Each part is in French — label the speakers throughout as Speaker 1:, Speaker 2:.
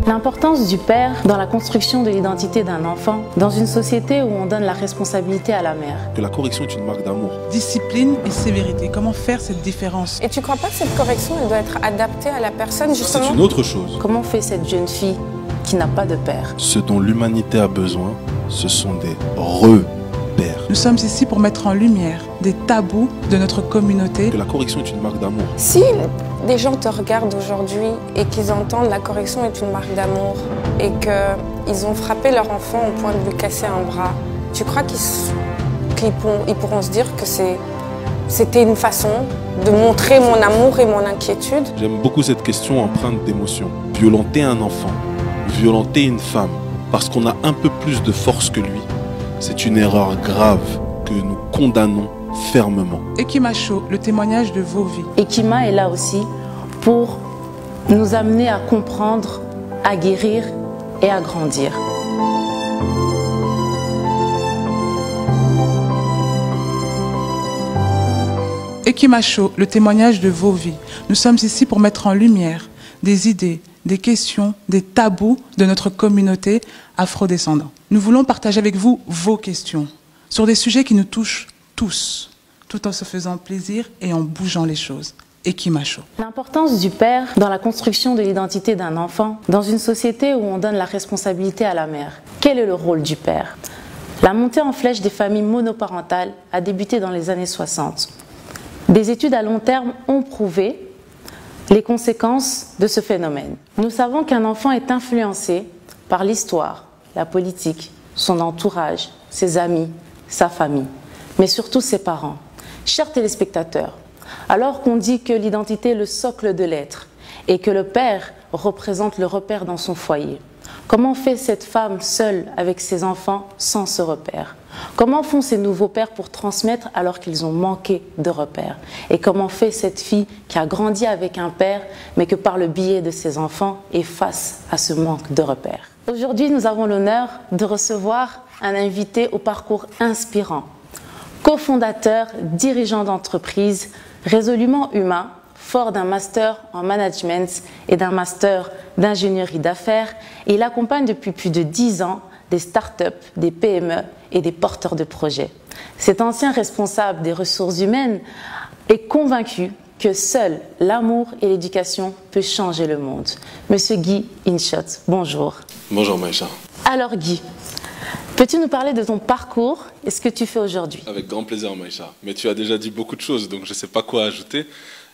Speaker 1: L'importance du père dans la construction de l'identité d'un enfant, dans une société où on donne la responsabilité à la mère.
Speaker 2: Que la correction est une marque d'amour.
Speaker 3: Discipline et sévérité, comment faire cette différence?
Speaker 4: Et tu crois pas que cette correction, elle doit être adaptée à la personne, justement?
Speaker 2: C'est une autre chose.
Speaker 1: Comment fait cette jeune fille qui n'a pas de père?
Speaker 2: Ce dont l'humanité a besoin, ce sont des repères.
Speaker 3: Nous sommes ici pour mettre en lumière des tabous de notre communauté.
Speaker 2: Que la correction est une marque d'amour.
Speaker 4: Si des gens te regardent aujourd'hui et qu'ils entendent la correction est une marque d'amour et qu'ils ont frappé leur enfant au point de lui casser un bras, tu crois qu'ils pourront se dire que c'était une façon de montrer mon amour et mon inquiétude?
Speaker 2: J'aime beaucoup cette question empreinte d'émotion. Violenter un enfant, violenter une femme, parce qu'on a un peu plus de force que lui, c'est une erreur grave que nous condamnons fermement.
Speaker 3: Ekimacho, le témoignage de vos vies.
Speaker 1: Ekima est là aussi pour nous amener à comprendre, à guérir et à grandir.
Speaker 3: Ekimacho, le témoignage de vos vies. Nous sommes ici pour mettre en lumière des idées, des questions, des tabous de notre communauté afrodescendante. Nous voulons partager avec vous vos questions sur des sujets qui nous touchent tous, tout en se faisant plaisir et en bougeant les choses. Ekimacho.
Speaker 1: L'importance du père dans la construction de l'identité d'un enfant, dans une société où on donne la responsabilité à la mère. Quel est le rôle du père? La montée en flèche des familles monoparentales a débuté dans les années 60. Des études à long terme ont prouvé les conséquences de ce phénomène. Nous savons qu'un enfant est influencé par l'histoire, la politique, son entourage, ses amis, sa famille, mais surtout ses parents. Chers téléspectateurs, alors qu'on dit que l'identité est le socle de l'être et que le père représente le repère dans son foyer, comment fait cette femme seule avec ses enfants sans ce repère? Comment font ces nouveaux pères pour transmettre alors qu'ils ont manqué de repères? Et comment fait cette fille qui a grandi avec un père mais que par le biais de ses enfants est face à ce manque de repères? Aujourd'hui, nous avons l'honneur de recevoir un invité au parcours inspirant, cofondateur, dirigeant d'entreprise, résolument humain, fort d'un master en management et d'un master d'ingénierie d'affaires. Il accompagne depuis plus de 10 ans des startups, des PME et des porteurs de projets. Cet ancien responsable des ressources humaines est convaincu que seul l'amour et l'éducation peuvent changer le monde. Monsieur Guy Inchot, bonjour.
Speaker 2: Bonjour Maïcha.
Speaker 1: Alors Guy, peux-tu nous parler de ton parcours et ce que tu fais aujourd'hui?
Speaker 2: Avec grand plaisir Maïcha. Mais tu as déjà dit beaucoup de choses, donc je ne sais pas quoi ajouter.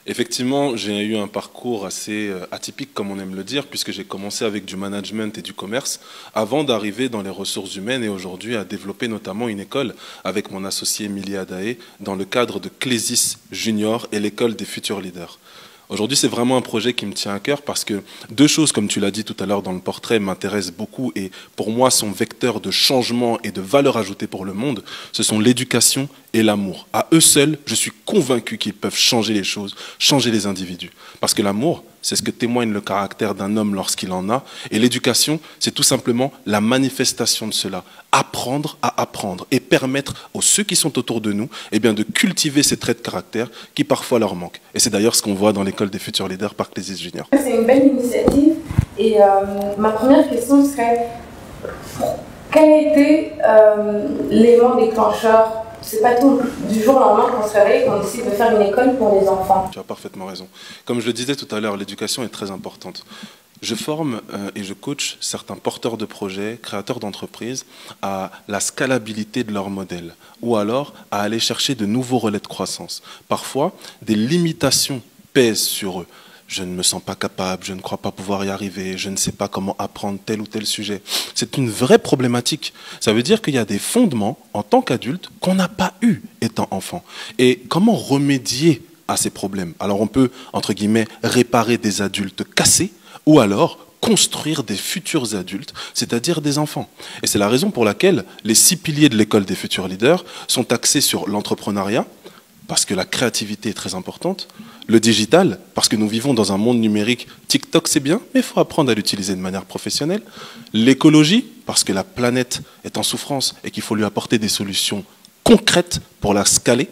Speaker 2: Effectivement, j'ai eu un parcours assez atypique, comme on aime le dire, puisque j'ai commencé avec du management et du commerce, avant d'arriver dans les ressources humaines et aujourd'hui à développer notamment une école avec mon associé Emilie Adaé dans le cadre de Clésis Junior et l'école des futurs leaders. Aujourd'hui, c'est vraiment un projet qui me tient à cœur parce que deux choses, comme tu l'as dit tout à l'heure dans le portrait, m'intéressent beaucoup et pour moi sont vecteurs de changement et de valeur ajoutée pour le monde. Ce sont l'éducation et l'amour. À eux seuls, je suis convaincu qu'ils peuvent changer les choses, changer les individus. Parce que l'amour, c'est ce que témoigne le caractère d'un homme lorsqu'il en a. Et l'éducation, c'est tout simplement la manifestation de cela. Apprendre à apprendre et permettre aux ceux qui sont autour de nous de cultiver ces traits de caractère qui parfois leur manquent. Et c'est d'ailleurs ce qu'on voit dans l'école des futurs leaders par Clésis Junior.
Speaker 5: C'est une belle initiative. Et ma première question serait, quel a été l'élément déclencheur? C'est pas tout du jour au lendemain qu'on se réveille, qu'on décide de faire une école pour les enfants.
Speaker 2: Tu as parfaitement raison. Comme je le disais tout à l'heure, l'éducation est très importante. Je forme et je coach certains porteurs de projets, créateurs d'entreprises à la scalabilité de leur modèle ou alors à aller chercher de nouveaux relais de croissance. Parfois, des limitations pèsent sur eux. Je ne me sens pas capable, je ne crois pas pouvoir y arriver, je ne sais pas comment apprendre tel ou tel sujet. C'est une vraie problématique. Ça veut dire qu'il y a des fondements en tant qu'adulte qu'on n'a pas eu étant enfant. Et comment remédier à ces problèmes? Alors on peut, entre guillemets, réparer des adultes cassés ou alors construire des futurs adultes, c'est-à-dire des enfants. Et c'est la raison pour laquelle les 6 piliers de l'école des futurs leaders sont axés sur l'entrepreneuriat, parce que la créativité est très importante, le digital, parce que nous vivons dans un monde numérique, TikTok c'est bien, mais il faut apprendre à l'utiliser de manière professionnelle, l'écologie, parce que la planète est en souffrance et qu'il faut lui apporter des solutions concrètes pour la scaler.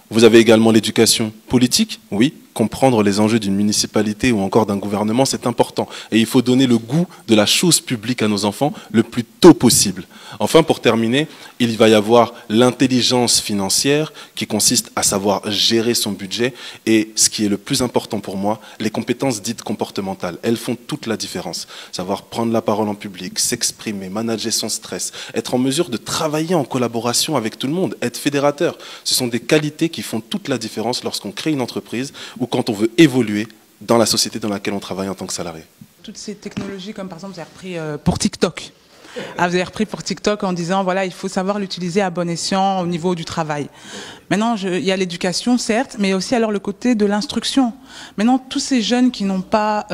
Speaker 2: Vous avez également l'éducation politique, oui, comprendre les enjeux d'une municipalité ou encore d'un gouvernement, c'est important. Et il faut donner le goût de la chose publique à nos enfants le plus tôt possible. Enfin, pour terminer, il va y avoir l'intelligence financière qui consiste à savoir gérer son budget et, ce qui est le plus important pour moi, les compétences dites comportementales. Elles font toute la différence. Savoir prendre la parole en public, s'exprimer, manager son stress, être en mesure de travailler en collaboration avec tout le monde, être fédérateur. Ce sont des qualités qui font toute la différence lorsqu'on crée une entreprise ou quand on veut évoluer dans la société dans laquelle on travaille en tant que salarié.
Speaker 3: Toutes ces technologies, comme par exemple, vous avez repris pour TikTok. Vous avez repris pour TikTok en disant, voilà, il faut savoir l'utiliser à bon escient au niveau du travail. Maintenant, il y a l'éducation, certes, mais aussi alors le côté de l'instruction. Maintenant, tous ces jeunes qui n'ont pas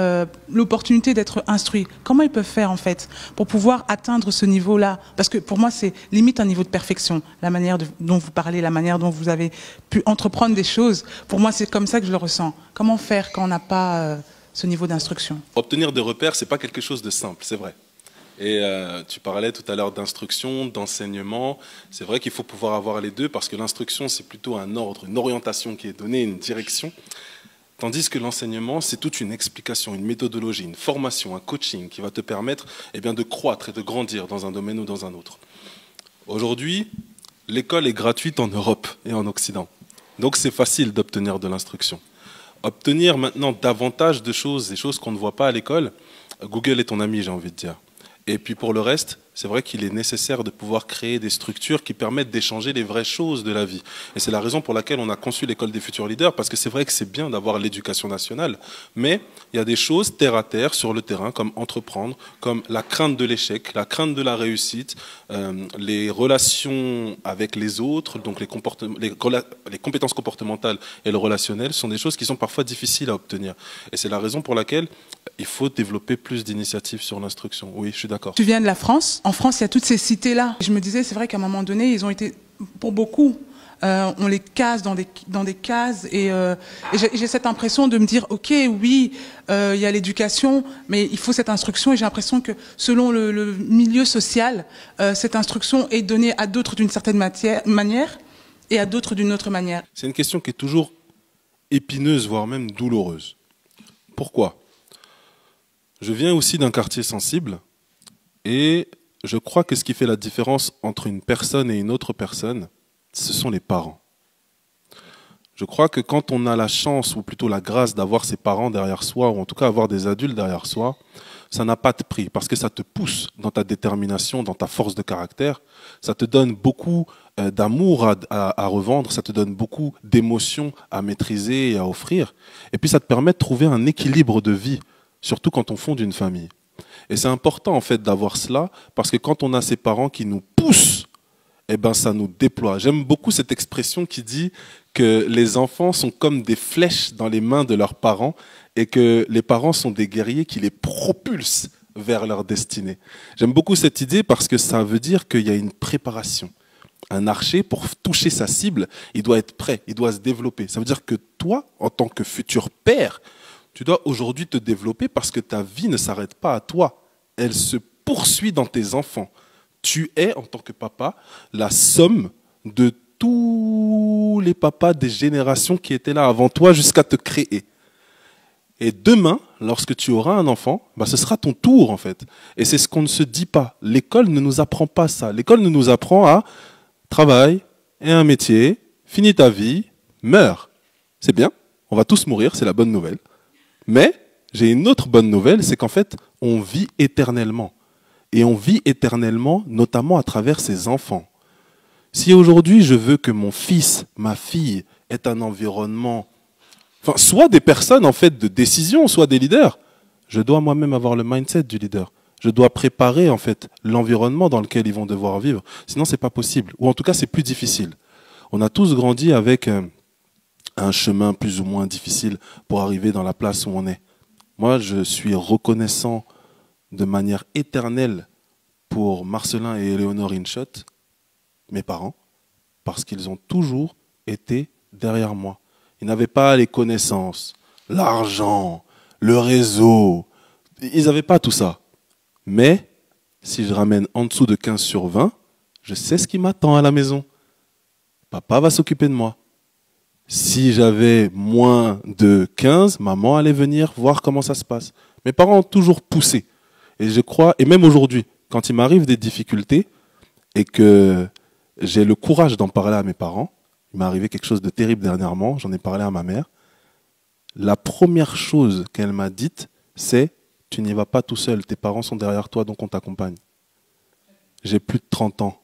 Speaker 3: l'opportunité d'être instruits, comment ils peuvent faire, en fait, pour pouvoir atteindre ce niveau-là? Parce que pour moi, c'est limite un niveau de perfection, la manière dont vous parlez, la manière dont vous avez pu entreprendre des choses. Pour moi, c'est comme ça que je le ressens. Comment faire quand on n'a pas ce niveau d'instruction?
Speaker 2: Obtenir des repères, c'est pas quelque chose de simple, c'est vrai. Et tu parlais tout à l'heure d'instruction, d'enseignement. C'est vrai qu'il faut pouvoir avoir les deux parce que l'instruction, c'est plutôt un ordre, une orientation qui est donnée, une direction. Tandis que l'enseignement, c'est toute une explication, une méthodologie, une formation, un coaching qui va te permettre de croître et de grandir dans un domaine ou dans un autre. Aujourd'hui, l'école est gratuite en Europe et en Occident. Donc c'est facile d'obtenir de l'instruction. Obtenir maintenant davantage de choses, des choses qu'on ne voit pas à l'école, Google est ton ami, j'ai envie de dire. Et puis pour le reste, c'est vrai qu'il est nécessaire de pouvoir créer des structures qui permettent d'échanger les vraies choses de la vie. Et c'est la raison pour laquelle on a conçu l'école des futurs leaders, parce que c'est vrai que c'est bien d'avoir l'éducation nationale, mais il y a des choses terre à terre, sur le terrain, comme entreprendre, comme la crainte de l'échec, la crainte de la réussite, les relations avec les autres, donc les compétences comportementales et le relationnel sont des choses qui sont parfois difficiles à obtenir. Et c'est la raison pour laquelle il faut développer plus d'initiatives sur l'instruction. Oui, je suis d'accord.
Speaker 3: Tu viens de la France. En France, il y a toutes ces cités-là. Je me disais, c'est vrai qu'à un moment donné, ils ont été, pour beaucoup, on les case dans des cases. Et j'ai cette impression de me dire, ok, oui, il y a l'éducation, mais il faut cette instruction. Et j'ai l'impression que selon le milieu social, cette instruction est donnée à d'autres d'une certaine manière et à d'autres d'une autre manière.
Speaker 2: C'est une question qui est toujours épineuse, voire même douloureuse. Pourquoi ? Je viens aussi d'un quartier sensible et je crois que ce qui fait la différence entre une personne et une autre personne, ce sont les parents. Je crois que quand on a la chance, ou plutôt la grâce d'avoir ses parents derrière soi, ou en tout cas avoir des adultes derrière soi, ça n'a pas de prix, parce que ça te pousse dans ta détermination, dans ta force de caractère, ça te donne beaucoup d'amour à revendre, ça te donne beaucoup d'émotions à maîtriser et à offrir, et puis ça te permet de trouver un équilibre de vie, surtout quand on fonde une famille. Et c'est important en fait d'avoir cela, parce que quand on a ses parents qui nous poussent, eh ben, ça nous déploie. J'aime beaucoup cette expression qui dit que les enfants sont comme des flèches dans les mains de leurs parents et que les parents sont des guerriers qui les propulsent vers leur destinée. J'aime beaucoup cette idée parce que ça veut dire qu'il y a une préparation. Un archer, pour toucher sa cible, il doit être prêt, il doit se développer. Ça veut dire que toi, en tant que futur père, tu dois aujourd'hui te développer parce que ta vie ne s'arrête pas à toi. Elle se poursuit dans tes enfants. Tu es, en tant que papa, la somme de tous les papas des générations qui étaient là avant toi jusqu'à te créer. Et demain, lorsque tu auras un enfant, bah, ce sera ton tour en fait. Et c'est ce qu'on ne se dit pas. L'école ne nous apprend pas ça. L'école ne nous apprend à travail et un métier, finis ta vie, meurs. C'est bien, on va tous mourir, c'est la bonne nouvelle. Mais j'ai une autre bonne nouvelle, c'est qu'en fait, on vit éternellement. Et on vit éternellement, notamment à travers ses enfants. Si aujourd'hui, je veux que mon fils, ma fille, ait un environnement, enfin, soit des personnes en fait de décision, soit des leaders, je dois moi-même avoir le mindset du leader. Je dois préparer en fait l'environnement dans lequel ils vont devoir vivre. Sinon, c'est pas possible. Ou en tout cas, c'est plus difficile. On a tous grandi avec un chemin plus ou moins difficile pour arriver dans la place où on est. Moi, je suis reconnaissant de manière éternelle pour Marcelin et Éléonore Inchot, mes parents, parce qu'ils ont toujours été derrière moi. Ils n'avaient pas les connaissances, l'argent, le réseau. Ils n'avaient pas tout ça. Mais si je ramène en dessous de 15 sur 20, je sais ce qui m'attend à la maison. Papa va s'occuper de moi. Si j'avais moins de 15, maman allait venir voir comment ça se passe. Mes parents ont toujours poussé. Et je crois, et même aujourd'hui, quand il m'arrive des difficultés et que j'ai le courage d'en parler à mes parents, il m'est arrivé quelque chose de terrible dernièrement, j'en ai parlé à ma mère, la première chose qu'elle m'a dite, c'est « Tu n'y vas pas tout seul, tes parents sont derrière toi, donc on t'accompagne. » J'ai plus de 30 ans.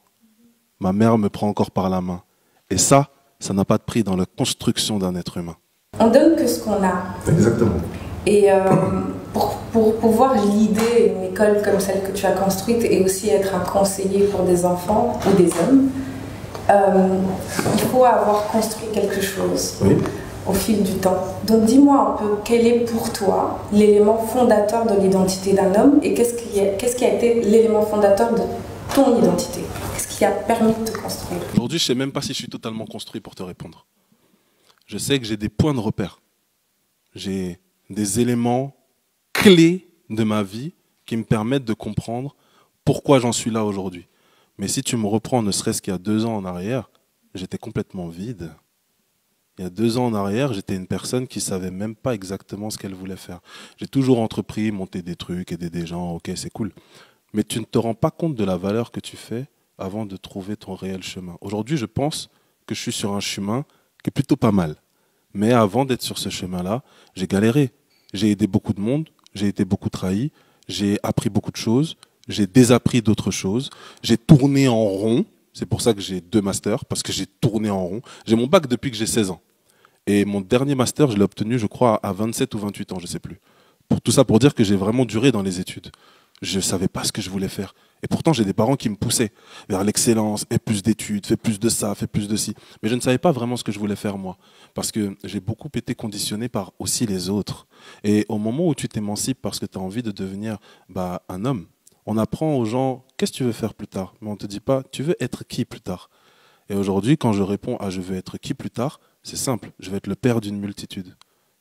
Speaker 2: Ma mère me prend encore par la main. Et ça n'a pas de prix dans la construction d'un être humain.
Speaker 5: On donne que ce qu'on a.
Speaker 2: Exactement.
Speaker 5: Et pour pouvoir l'idée une école comme celle que tu as construite et aussi être un conseiller pour des enfants ou des hommes, il faut avoir construit quelque chose au fil du temps. Donc dis-moi un peu, quel est pour toi l'élément fondateur de l'identité d'un homme et qu'est-ce qui a été l'élément fondateur de ton identité? Qu'est-ce qui a permis de te construire?
Speaker 2: Aujourd'hui, je ne sais même pas si je suis totalement construit pour te répondre. Je sais que j'ai des points de repère. J'ai des éléments clés de ma vie qui me permettent de comprendre pourquoi j'en suis là aujourd'hui. Mais si tu me reprends ne serait-ce qu'il y a 2 ans en arrière, j'étais complètement vide. Il y a 2 ans en arrière, j'étais une personne qui ne savait même pas exactement ce qu'elle voulait faire. J'ai toujours entrepris, monté des trucs, aider des gens, ok, c'est cool. Mais tu ne te rends pas compte de la valeur que tu fais avant de trouver ton réel chemin. Aujourd'hui, je pense que je suis sur un chemin qui est plutôt pas mal. Mais avant d'être sur ce chemin-là, j'ai galéré. J'ai aidé beaucoup de monde, j'ai été beaucoup trahi, j'ai appris beaucoup de choses, j'ai désappris d'autres choses, j'ai tourné en rond. C'est pour ça que j'ai 2 masters, parce que j'ai tourné en rond. J'ai mon bac depuis que j'ai 16 ans. Et mon dernier master, je l'ai obtenu, je crois, à 27 ou 28 ans, je ne sais plus. Tout ça pour dire que j'ai vraiment duré dans les études. Je ne savais pas ce que je voulais faire. Et pourtant, j'ai des parents qui me poussaient vers l'excellence, fais plus d'études, fais plus de ça, fais plus de ci. Mais je ne savais pas vraiment ce que je voulais faire, moi. Parce que j'ai beaucoup été conditionné par aussi les autres. Et au moment où tu t'émancipes parce que tu as envie de devenir un homme, on apprend aux gens, qu'est-ce que tu veux faire plus tard? Mais on ne te dit pas, tu veux être qui plus tard? Et aujourd'hui, quand je réponds à je veux être qui plus tard, c'est simple, je vais être le père d'une multitude.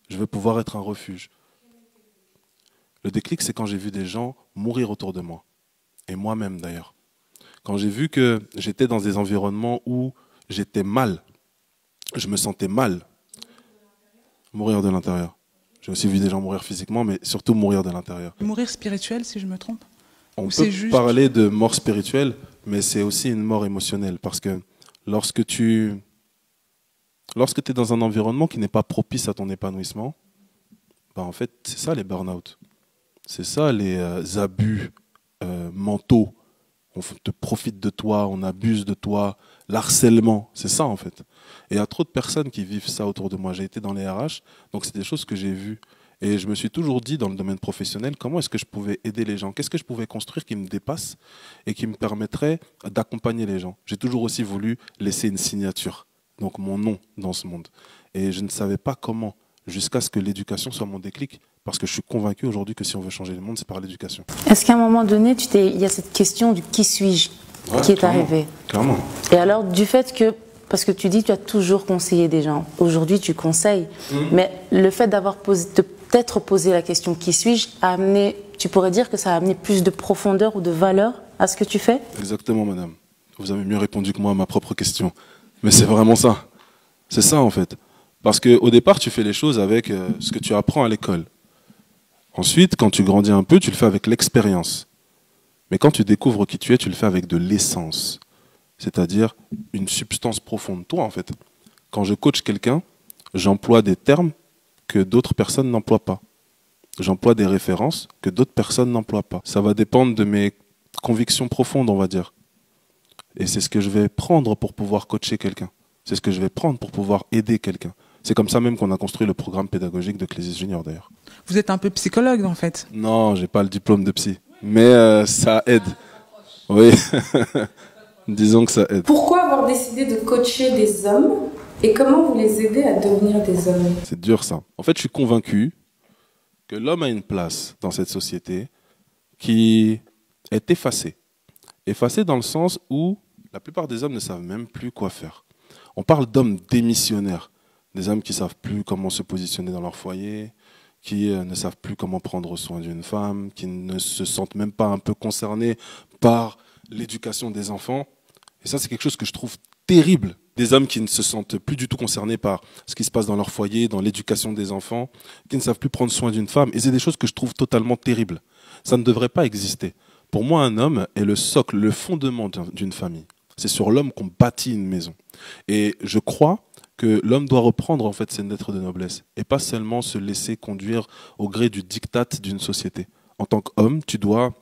Speaker 2: Je veux pouvoir être un refuge. Le déclic, c'est quand j'ai vu des gens mourir autour de moi. Et moi-même d'ailleurs. Quand j'ai vu que j'étais dans des environnements où j'étais mal, je me sentais mal. Mourir de l'intérieur. J'ai aussi vu des gens mourir physiquement, mais surtout mourir de l'intérieur.
Speaker 3: Mourir spirituel, si je me trompe?
Speaker 2: On peut parler de mort spirituelle, mais c'est aussi une mort émotionnelle. Parce que lorsque tu es dans un environnement qui n'est pas propice à ton épanouissement, en fait, c'est ça les burn-out. C'est ça les abus mentaux. On te profite de toi, on abuse de toi, l'harcèlement, c'est ça en fait. Et il y a trop de personnes qui vivent ça autour de moi. J'ai été dans les RH, donc c'est des choses que j'ai vues. Et je me suis toujours dit dans le domaine professionnel, comment est-ce que je pouvais aider les gens? Qu'est-ce que je pouvais construire qui me dépasse et qui me permettrait d'accompagner les gens? J'ai toujours aussi voulu laisser une signature, donc mon nom dans ce monde. Et je ne savais pas comment, jusqu'à ce que l'éducation soit mon déclic. Parce que je suis convaincu aujourd'hui que si on veut changer le monde, c'est par l'éducation.
Speaker 1: Est-ce qu'à un moment donné, il y a cette question du qui suis-je qui est arrivée?
Speaker 2: Clairement.
Speaker 1: Et alors, du fait que, parce que tu dis que tu as toujours conseillé des gens, aujourd'hui tu conseilles, mais le fait d'avoir peut-être posé la question qui suis-je a amené, tu pourrais dire que ça a amené plus de profondeur ou de valeur à ce que tu fais?
Speaker 2: Exactement, madame. Vous avez mieux répondu que moi à ma propre question. Mais c'est vraiment ça. C'est ça en fait. Parce qu'au départ, tu fais les choses avec ce que tu apprends à l'école. Ensuite, quand tu grandis un peu, tu le fais avec l'expérience. Mais quand tu découvres qui tu es, tu le fais avec de l'essence. C'est-à-dire une substance profonde. Toi, en fait, quand je coach quelqu'un, j'emploie des termes que d'autres personnes n'emploient pas. J'emploie des références que d'autres personnes n'emploient pas. Ça va dépendre de mes convictions profondes, on va dire. Et c'est ce que je vais prendre pour pouvoir coacher quelqu'un. C'est ce que je vais prendre pour pouvoir aider quelqu'un. C'est comme ça même qu'on a construit le programme pédagogique de Clésis Junior d'ailleurs.
Speaker 3: Vous êtes un peu psychologue en fait?
Speaker 2: Non, j'ai pas le diplôme de psy, mais ça aide. Oui, disons que ça aide.
Speaker 5: Pourquoi avoir décidé de coacher des hommes et comment vous les aidez à devenir des hommes?
Speaker 2: C'est dur ça. En fait, je suis convaincu que l'homme a une place dans cette société qui est effacée. Effacée dans le sens où la plupart des hommes ne savent même plus quoi faire. On parle d'hommes démissionnaires. Des hommes qui ne savent plus comment se positionner dans leur foyer, qui ne savent plus comment prendre soin d'une femme, qui ne se sentent même pas un peu concernés par l'éducation des enfants. Et ça, c'est quelque chose que je trouve terrible. des hommes qui ne se sentent plus du tout concernés par ce qui se passe dans leur foyer, dans l'éducation des enfants, qui ne savent plus prendre soin d'une femme. Et c'est des choses que je trouve totalement terribles. Ça ne devrait pas exister. Pour moi, un homme est le socle, le fondement d'une famille. C'est sur l'homme qu'on bâtit une maison. Et je crois que l'homme doit reprendre en fait ses lettres de noblesse et pas seulement se laisser conduire au gré du diktat d'une société. En tant qu'homme, tu dois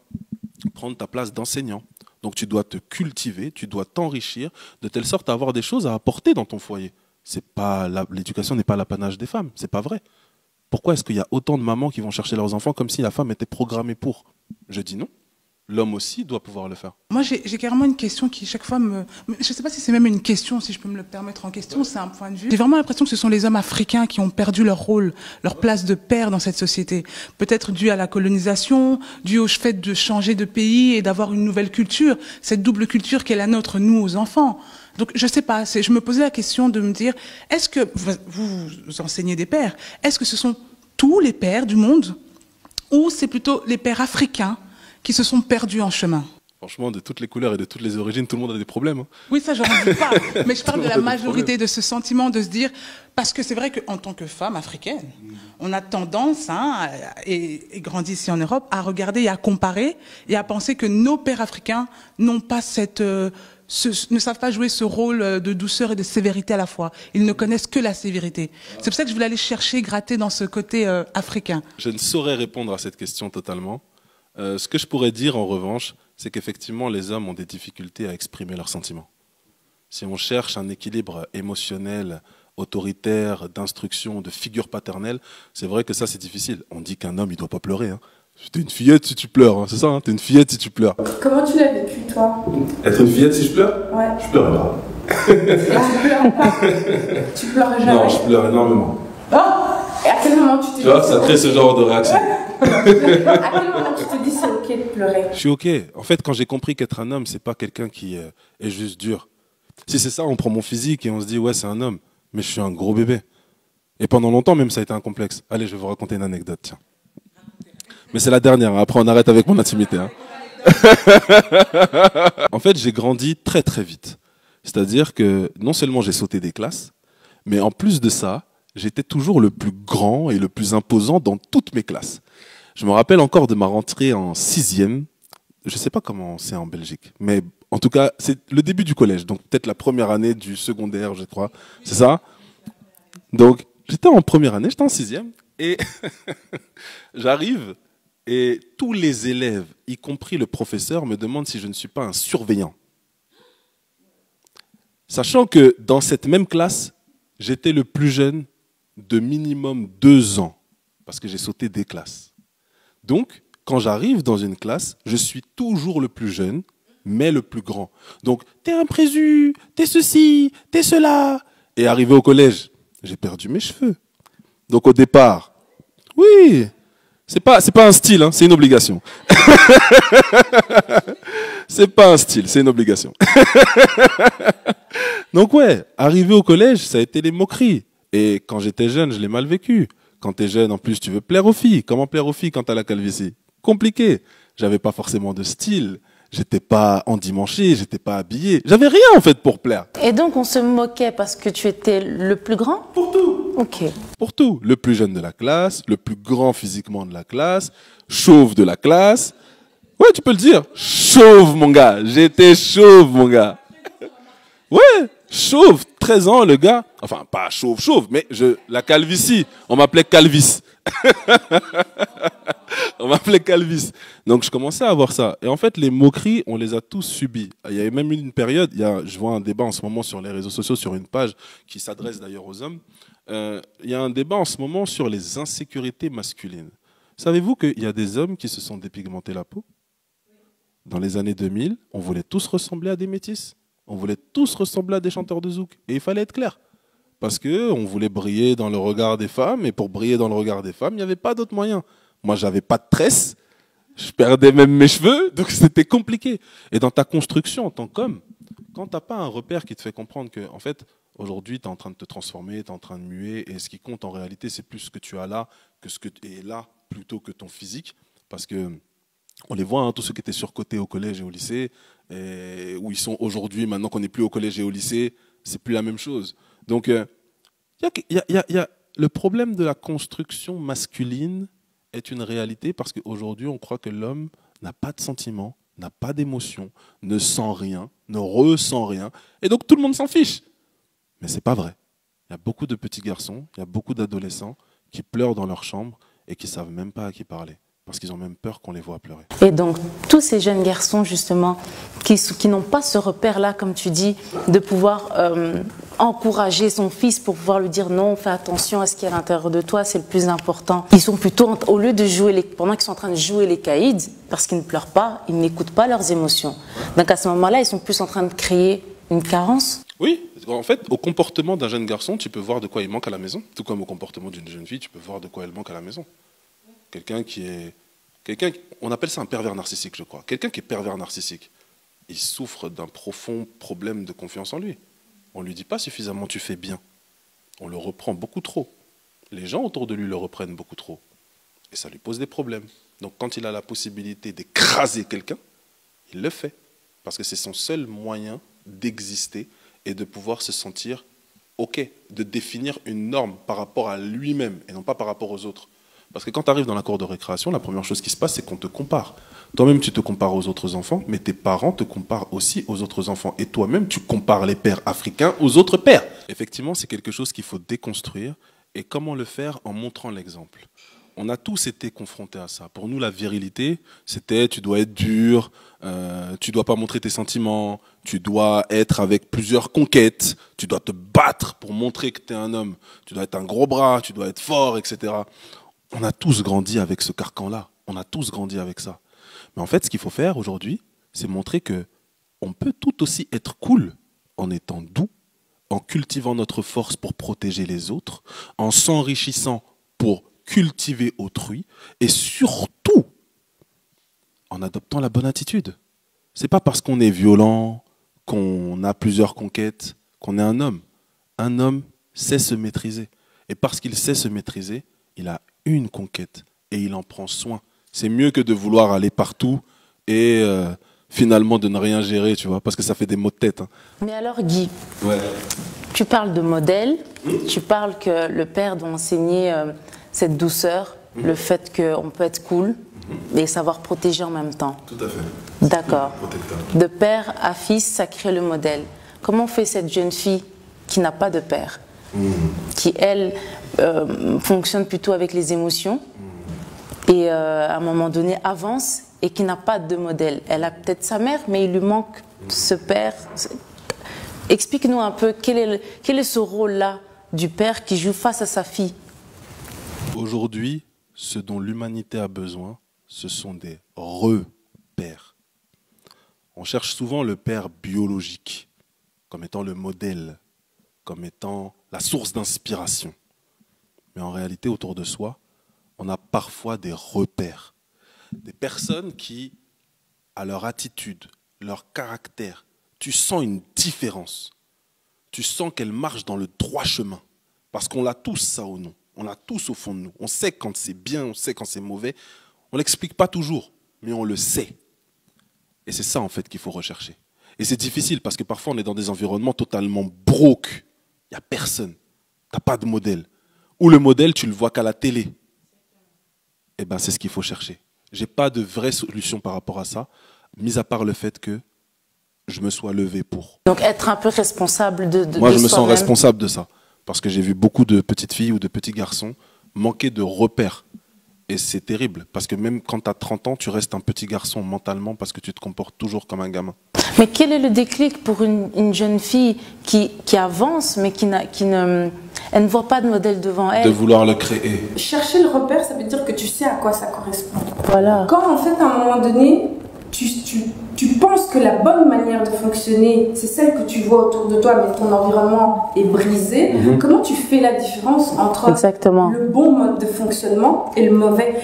Speaker 2: prendre ta place d'enseignant. Donc tu dois te cultiver, tu dois t'enrichir de telle sorte à avoir des choses à apporter dans ton foyer. L'éducation n'est pas l'apanage des femmes, c'est pas vrai. Pourquoi est-ce qu'il y a autant de mamans qui vont chercher leurs enfants comme si la femme était programmée pour? Je dis non. L'homme aussi doit pouvoir le faire.
Speaker 3: Moi, j'ai carrément une question qui, chaque fois, je ne sais pas si c'est même une question, si je peux me le permettre en question, c'est un point de vue. J'ai vraiment l'impression que ce sont les hommes africains qui ont perdu leur rôle, leur place de père dans cette société. Peut-être dû à la colonisation, dû au fait de changer de pays et d'avoir une nouvelle culture, cette double culture qu'est la nôtre, nous, aux enfants. Donc, je ne sais pas, je me posais la question de me dire, est-ce que, vous enseignez des pères, est-ce que ce sont tous les pères du monde, ou c'est plutôt les pères africains qui se sont perdus en chemin?
Speaker 2: Franchement, de toutes les couleurs et de toutes les origines, tout le monde a des problèmes. Hein.
Speaker 3: Oui, ça, j'en doute pas. Mais je parle de la majorité, de ce sentiment de se dire... Parce que c'est vrai qu'en tant que femme africaine, on a tendance, et grandi ici en Europe, à regarder et à comparer et à penser que nos pères africains n'ont pas ne savent pas jouer ce rôle de douceur et de sévérité à la fois. Ils ne connaissent que la sévérité. C'est pour ça que je voulais aller chercher, gratter dans ce côté africain.
Speaker 2: Je ne saurais répondre à cette question totalement. Ce que je pourrais dire, en revanche, c'est qu'effectivement, les hommes ont des difficultés à exprimer leurs sentiments. Si on cherche un équilibre émotionnel, autoritaire, d'instruction, de figure paternelle, c'est vrai que ça, c'est difficile. On dit qu'un homme, il ne doit pas pleurer. Hein. T'es une fillette si tu pleures, hein, c'est ça, hein, t'es une fillette si tu pleures.
Speaker 5: Comment tu l'as vécu, toi?
Speaker 2: Être une fillette si je pleure?
Speaker 5: Ouais.
Speaker 2: Je pleure pas.
Speaker 5: Tu pleures pas? Tu pleures jamais?
Speaker 2: Non, je pleure énormément.
Speaker 5: Oh. Et à quel moment tu te dis...
Speaker 2: Tu vois, ça crée ce genre de réaction.
Speaker 5: À quel moment tu te dis c'est ok de pleurer?
Speaker 2: Je suis ok. En fait, quand j'ai compris qu'être un homme, c'est pas quelqu'un qui est juste dur. Si c'est ça, on prend mon physique et on se dit ouais, c'est un homme, mais je suis un gros bébé. Et pendant longtemps, même, ça a été un complexe. Allez, je vais vous raconter une anecdote, tiens. Mais c'est la dernière. Hein. Après, on arrête avec mon intimité. Hein. En fait, j'ai grandi très très vite. C'est-à-dire que non seulement j'ai sauté des classes, mais en plus de ça, j'étais toujours le plus grand et le plus imposant dans toutes mes classes. Je me rappelle encore de ma rentrée en 6e. Je ne sais pas comment c'est en Belgique, mais en tout cas, c'est le début du collège, donc peut-être la première année du secondaire, je crois. C'est ça? Donc, j'étais en première année, j'étais en 6e, et j'arrive, et tous les élèves, y compris le professeur, me demandent si je ne suis pas un surveillant. Sachant que dans cette même classe, j'étais le plus jeune de minimum 2 ans, parce que j'ai sauté des classes. Donc, quand j'arrive dans une classe, je suis toujours le plus jeune, mais le plus grand. Donc, t'es un présu, t'es ceci, t'es cela. Et arrivé au collège, j'ai perdu mes cheveux. Donc, au départ, oui, c'est pas un style, hein, c'est une obligation. C'est pas un style, c'est une obligation. Donc, ouais, arrivé au collège, ça a été les moqueries. Et quand j'étais jeune, je l'ai mal vécu. Quand t'es jeune, en plus, tu veux plaire aux filles. Comment plaire aux filles quand t'as la calvitie? Compliqué. J'avais pas forcément de style. J'étais pas endimanché, j'étais pas habillé. J'avais rien, en fait, pour plaire.
Speaker 1: Et donc, on se moquait parce que tu étais le plus grand?
Speaker 2: Pour tout.
Speaker 1: Ok.
Speaker 2: Pour tout. Le plus jeune de la classe, le plus grand physiquement de la classe, chauve de la classe. Ouais, tu peux le dire. Chauve, mon gars. J'étais chauve, mon gars. Ouais, chauve, 13 ans, le gars. Enfin, pas chauve, mais la calvitie. On m'appelait Calvis. On m'appelait Calvis. Donc, je commençais à avoir ça. Et en fait, les moqueries, on les a tous subies. Il y avait même une période, je vois un débat en ce moment sur les réseaux sociaux, sur une page qui s'adresse d'ailleurs aux hommes. Il y a un débat en ce moment sur les insécurités masculines. Savez-vous qu'il y a des hommes qui se sont dépigmentés la peau? Dans les années 2000, on voulait tous ressembler à des métis. On voulait tous ressembler à des chanteurs de zouk. Et il fallait être clair. Parce qu'on voulait briller dans le regard des femmes. Et pour briller dans le regard des femmes, il n'y avait pas d'autre moyen. Moi, j'avais pas de tresse. Je perdais même mes cheveux. Donc, c'était compliqué. Et dans ta construction en tant qu'homme, quand tu n'as pas un repère qui te fait comprendre que, en fait, aujourd'hui, tu es en train de te transformer, tu es en train de muer. Et ce qui compte en réalité, c'est plus ce que tu as là que ce que tu es là plutôt que ton physique. Parce que on les voit, hein, tous ceux qui étaient surcotés au collège et au lycée, et où ils sont aujourd'hui, maintenant qu'on n'est plus au collège et au lycée, c'est plus la même chose. Donc, le problème de la construction masculine est une réalité parce qu'aujourd'hui, on croit que l'homme n'a pas de sentiments, n'a pas d'émotions, ne sent rien, ne ressent rien, et donc tout le monde s'en fiche. Mais ce n'est pas vrai. Il y a beaucoup de petits garçons, il y a beaucoup d'adolescents qui pleurent dans leur chambre et qui ne savent même pas à qui parler, parce qu'ils ont même peur qu'on les voit pleurer.
Speaker 1: Et donc, tous ces jeunes garçons, justement, qui n'ont pas ce repère-là, comme tu dis, de pouvoir encourager son fils pour pouvoir lui dire non, fais attention à ce qui est à l'intérieur de toi, c'est le plus important. Ils sont plutôt, au lieu de jouer, pendant qu'ils sont en train de jouer les caïds, parce qu'ils ne pleurent pas, ils n'écoutent pas leurs émotions. Donc à ce moment-là, ils sont plus en train de créer une carence.
Speaker 2: Oui, en fait, au comportement d'un jeune garçon, tu peux voir de quoi il manque à la maison, tout comme au comportement d'une jeune fille, tu peux voir de quoi elle manque à la maison. On appelle ça un pervers narcissique, je crois. Quelqu'un qui est pervers narcissique, il souffre d'un profond problème de confiance en lui. On ne lui dit pas suffisamment « tu fais bien ». On le reprend beaucoup trop. Les gens autour de lui le reprennent beaucoup trop. Et ça lui pose des problèmes. Donc quand il a la possibilité d'écraser quelqu'un, il le fait. Parce que c'est son seul moyen d'exister et de pouvoir se sentir OK, de définir une norme par rapport à lui-même et non pas par rapport aux autres. Parce que quand tu arrives dans la cour de récréation, la première chose qui se passe, c'est qu'on te compare. Toi-même, tu te compares aux autres enfants, mais tes parents te comparent aussi aux autres enfants. Et toi-même, tu compares les pères africains aux autres pères. Effectivement, c'est quelque chose qu'il faut déconstruire. Et comment le faire? En montrant l'exemple. On a tous été confrontés à ça. Pour nous, la virilité, c'était tu dois être dur, tu dois pas montrer tes sentiments, tu dois être avec plusieurs conquêtes, tu dois te battre pour montrer que tu es un homme, tu dois être un gros bras, tu dois être fort, etc. On a tous grandi avec ce carcan-là. On a tous grandi avec ça. Mais en fait, ce qu'il faut faire aujourd'hui, c'est montrer que on peut tout aussi être cool en étant doux, en cultivant notre force pour protéger les autres, en s'enrichissant pour cultiver autrui et surtout en adoptant la bonne attitude. C'est pas parce qu'on est violent, qu'on a plusieurs conquêtes, qu'on est un homme. Un homme sait se maîtriser. Et parce qu'il sait se maîtriser, il a une conquête et il en prend soin. C'est mieux que de vouloir aller partout et finalement de ne rien gérer, tu vois, parce que ça fait des maux de tête. Hein.
Speaker 1: Mais alors Guy, tu parles de modèle, tu parles que le père doit enseigner cette douceur, le fait qu'on peut être cool et savoir protéger en même temps.
Speaker 2: Tout à fait.
Speaker 1: D'accord. De père à fils, ça crée le modèle. Comment fait cette jeune fille qui n'a pas de père, qui elle fonctionne plutôt avec les émotions et à un moment donné avance et qui n'a pas de modèle? Elle a peut-être sa mère, mais il lui manque ce père. Explique-nous un peu quel est ce rôle-là du père qui joue face à sa fille.
Speaker 2: Aujourd'hui, ce dont l'humanité a besoin, ce sont des repères. On cherche souvent le père biologique comme étant le modèle, comme étant la source d'inspiration. Mais en réalité, autour de soi, on a parfois des repères. Des personnes qui, à leur attitude, leur caractère, tu sens une différence. Tu sens qu'elles marchent dans le droit chemin. Parce qu'on l'a tous, ça ou non. On l'a tous au fond de nous. On sait quand c'est bien, on sait quand c'est mauvais. On ne l'explique pas toujours, mais on le sait. Et c'est ça, en fait, qu'il faut rechercher. Et c'est difficile parce que parfois, on est dans des environnements totalement broke. Il n'y a personne. Tu n'as pas de modèle. Ou le modèle, tu ne le vois qu'à la télé. Eh bien, c'est ce qu'il faut chercher. Je n'ai pas de vraie solution par rapport à ça, mis à part le fait que je me sois levé pour.
Speaker 1: Donc, être un peu responsable de
Speaker 2: Moi, je me sens responsable de ça. Parce que j'ai vu beaucoup de petites filles ou de petits garçons manquer de repères. Et c'est terrible, parce que même quand tu as 30 ans, tu restes un petit garçon mentalement parce que tu te comportes toujours comme un gamin.
Speaker 1: Mais quel est le déclic pour une jeune fille qui avance, mais elle ne voit pas de modèle devant elle?
Speaker 2: De vouloir le créer.
Speaker 5: Chercher le repère, ça veut dire que tu sais à quoi ça correspond.
Speaker 1: Voilà.
Speaker 5: Quand en fait, à un moment donné, tu penses que la bonne manière de fonctionner, c'est celle que tu vois autour de toi, mais ton environnement est brisé, comment tu fais la différence entre le bon mode de fonctionnement et le mauvais?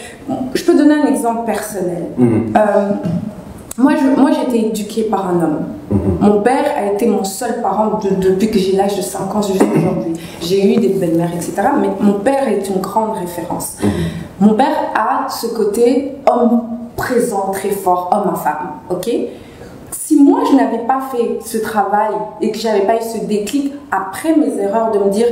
Speaker 5: Je peux donner un exemple personnel. Moi, j'ai été éduquée par un homme. Mon père a été mon seul parent depuis que j'ai l'âge de 5 ans jusqu'à aujourd'hui. J'ai eu des belles-mères, etc. Mais mon père est une grande référence. Mon père a ce côté homme présent, très fort, homme à femme. Ok? si moi je n'avais pas fait ce travail et que j'avais pas eu ce déclic après mes erreurs de me dire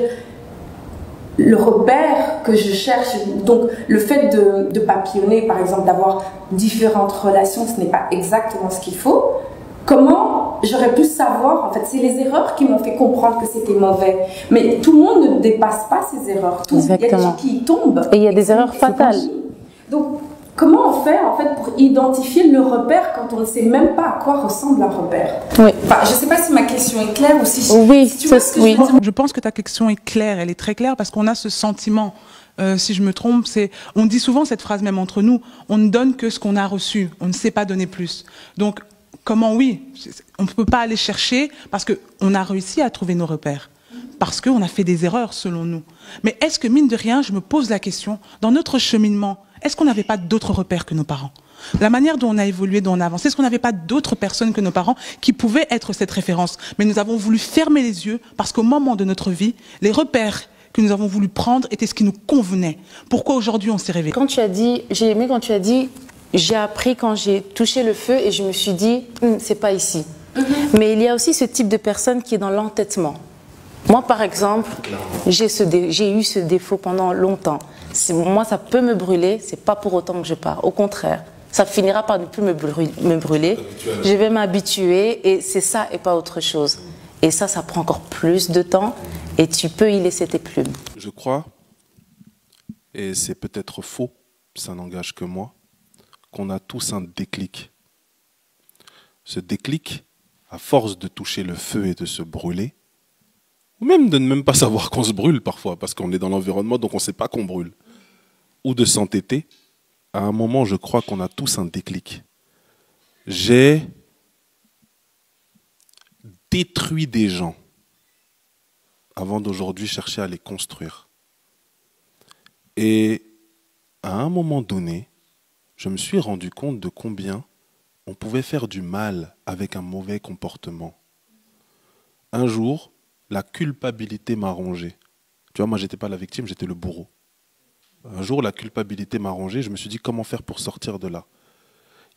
Speaker 5: le repère que je cherche, donc le fait de papillonner par exemple, d'avoir différentes relations, ce n'est pas exactement ce qu'il faut. Comment j'aurais pu savoir, en fait, c'est les erreurs qui m'ont fait comprendre que c'était mauvais. Mais tout le monde ne dépasse pas ces erreurs. Il y a des gens qui y tombent.
Speaker 1: Et il y a des erreurs fatales.
Speaker 5: Donc, comment on fait, en fait, pour identifier le repère quand on ne sait même pas à quoi ressemble un repère?
Speaker 1: Oui.
Speaker 5: Enfin, je ne sais pas si ma question est claire ou si...
Speaker 1: Oui,
Speaker 5: si tu vois ce que
Speaker 1: oui.
Speaker 3: Je pense que ta question est claire, elle est très claire parce qu'on a ce sentiment, si je me trompe, on dit souvent cette phrase même entre nous, on ne donne que ce qu'on a reçu, on ne sait pas donner plus. Donc, comment oui, on ne peut pas aller chercher parce qu'on a réussi à trouver nos repères, parce qu'on a fait des erreurs selon nous. Mais est-ce que, mine de rien, je me pose la question, dans notre cheminement, est-ce qu'on n'avait pas d'autres repères que nos parents? La manière dont on a évolué, dont on a avancé, est-ce qu'on n'avait pas d'autres personnes que nos parents qui pouvaient être cette référence? Mais nous avons voulu fermer les yeux parce qu'au moment de notre vie, les repères que nous avons voulu prendre étaient ce qui nous convenait. Pourquoi aujourd'hui on s'est réveillé?
Speaker 1: Quand tu as dit, j'ai aimé quand tu as dit, j'ai appris quand j'ai touché le feu et je me suis dit, c'est pas ici. Mais il y a aussi ce type de personne qui est dans l'entêtement. Moi, par exemple, j'ai eu ce défaut pendant longtemps. Moi, ça peut me brûler, c'est pas pour autant que je pars. Au contraire, ça finira par ne plus me brûler. Je vais m'habituer et c'est ça et pas autre chose. Et ça prend encore plus de temps et tu peux y laisser tes plumes.
Speaker 2: Je crois, et c'est peut-être faux, ça n'engage que moi, qu'on a tous un déclic. Ce déclic, à force de toucher le feu et de se brûler, ou même de ne même pas savoir qu'on se brûle parfois, parce qu'on est dans l'environnement, donc on ne sait pas qu'on brûle, ou de s'entêter, à un moment, je crois qu'on a tous un déclic. J'ai détruit des gens avant d'aujourd'hui chercher à les construire. Et à un moment donné, je me suis rendu compte de combien on pouvait faire du mal avec un mauvais comportement. Un jour, la culpabilité m'a rongé. Tu vois, moi, je n'étais pas la victime, j'étais le bourreau. Un jour, la culpabilité m'a rongé, je me suis dit, comment faire pour sortir de là?